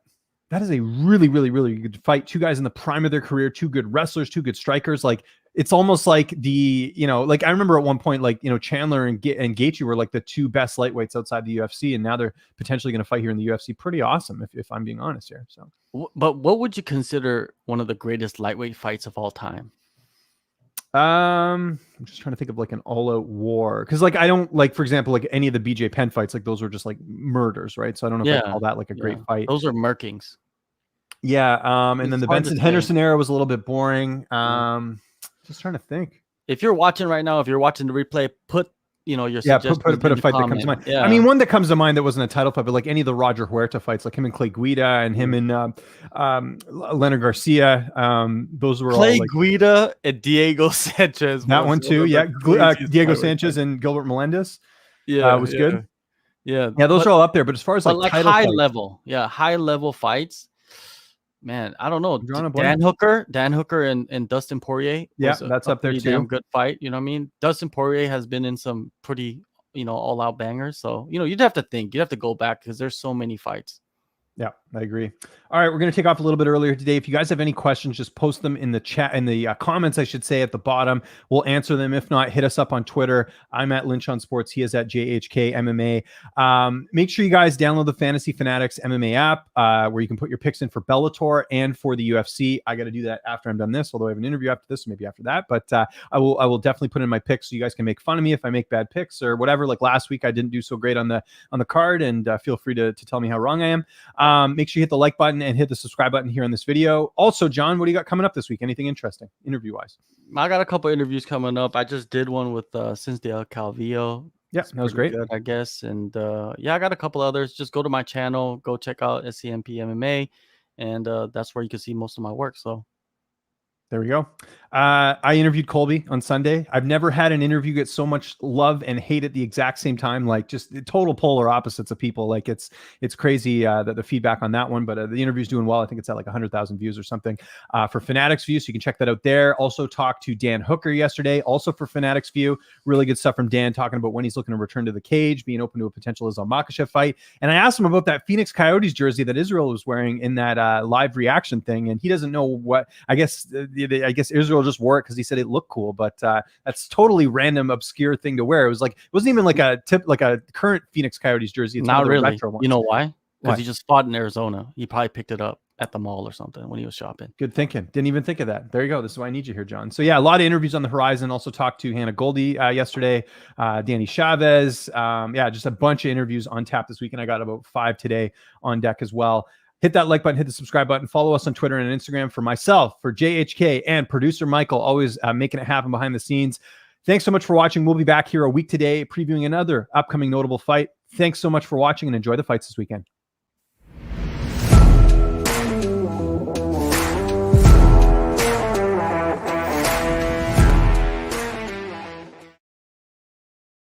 That is a really, really, really good fight. 2 guys in the prime of their career, 2 good wrestlers, 2 good strikers. Like, it's almost like like I remember at one point, like, Chandler and Gaethje were like the 2 best lightweights outside the UFC, and now they're potentially going to fight here in the UFC. Pretty awesome, if I'm being honest here. So, but what would you consider one of the greatest lightweight fights of all time? I'm just trying to think of like an all-out war, because like I don't like, for example, like any of the BJ Penn fights, like those were just like murders, right? So I don't know if I call that like a great fight. Those are murkings. Yeah. And then the Benson Henderson era was a little bit boring. Just trying to think. If you're watching right now, if you're watching the replay, put your suggestions. Put a fight that comes to mind. Yeah. I mean, one that comes to mind that wasn't a title fight, but like any of the Roger Huerta fights, like him and Clay Guida and him and Leonard Garcia. Those were Clay all like, Guida and Diego Sanchez. That one too. Yeah. Diego Sanchez and Gilbert Melendez. Yeah. Was good. Yeah. Yeah. Those are all up there. But as far as like high level fights, man, I don't know. Dan Hooker and Dustin Poirier. Yeah, that's up there too. Damn good fight. You know what I mean? Dustin Poirier has been in some pretty, all out bangers. So, you'd have to think. You'd have to go back, because there's so many fights. Yeah, I agree. All right, we're going to take off a little bit earlier today. If you guys have any questions, just post them in the chat, in the comments, I should say, at the bottom. We'll answer them. If not, hit us up on Twitter. I'm at Lynch on Sports. He is at JHK MMA. Make sure you guys download the Fantasy Fanatics MMA app, where you can put your picks in for Bellator and for the UFC. I got to do that after I'm done this, although I have an interview after this, maybe after that. But I will definitely put in my picks, so you guys can make fun of me if I make bad picks or whatever. Like last week, I didn't do so great on the card, and feel free to tell me how wrong I am. Make sure you hit the like button and hit the subscribe button here on this video. Also, John, what do you got coming up this week? Anything interesting interview-wise? I got a couple interviews coming up. I just did one with Cynthia Calvillo. Yeah, that was great. Good, I guess. And I got a couple others. Just go to my channel. Go check out SCMP MMA. And that's where you can see most of my work. So there we go. I interviewed Colby on Sunday. I've never had an interview get so much love and hate at the exact same time. Like, just total polar opposites of people. Like, it's crazy that the feedback on that one, but the interview's doing well. I think it's at like 100,000 views or something for Fanatics view. So you can check that out there. Also talked to Dan Hooker yesterday, also for Fanatics view. Really good stuff from Dan, talking about when he's looking to return to the cage, being open to a potential Islam Makhachev fight. And I asked him about that Phoenix Coyotes jersey that Israel was wearing in that live reaction thing. And he doesn't know what, I guess Israel just wore it because he said it looked cool, but that's totally random, obscure thing to wear. It wasn't even like a current Phoenix Coyotes jersey. It's not really. You know why? Because he just fought in Arizona. He probably picked it up at the mall or something when he was shopping. Good thinking. Didn't even think of that. There you go. This is why I need you here, John. So yeah, a lot of interviews on the horizon. Also talked to Hannah Goldie yesterday, Danny Chavez. Just a bunch of interviews on tap this week, and I got about 5 today on deck as well. Hit that like button, hit the subscribe button, follow us on Twitter and Instagram. For myself, for JHK, and producer Michael, always making it happen behind the scenes. Thanks so much for watching. We'll be back here a week today previewing another upcoming notable fight. Thanks so much for watching, and enjoy the fights this weekend.